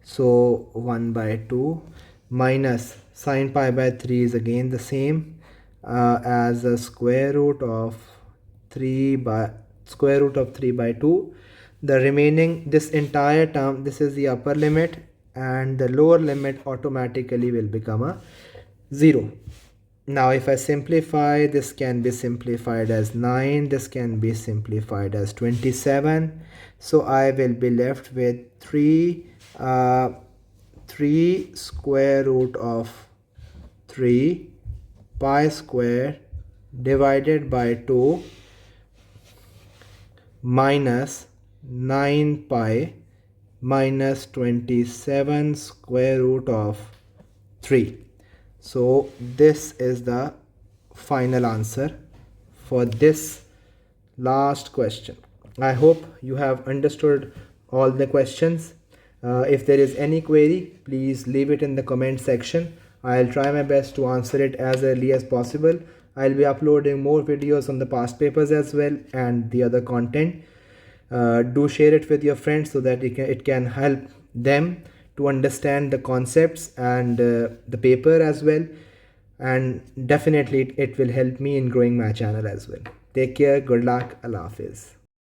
So 1 by 2 minus sine pi by 3 is again the same as the square root of 3 by 2. The remaining, this entire term, this is the upper limit, and the lower limit automatically will become a 0. Now if I simplify, this can be simplified as 9, this can be simplified as 27. So I will be left with 3 square root of 3 pi square divided by 2 minus 9 pi minus 27 square root of 3. So this is the final answer for this last question. I hope you have understood all the questions. If there is any query, please leave it in the comment section. I'll try my best to answer it as early as possible. I'll be uploading more videos on the past papers as well and the other content. Do share it with your friends so that it can help them to understand the concepts and the paper as well, and definitely it will help me in growing my channel as well. Take care, good luck, Allah Hafiz.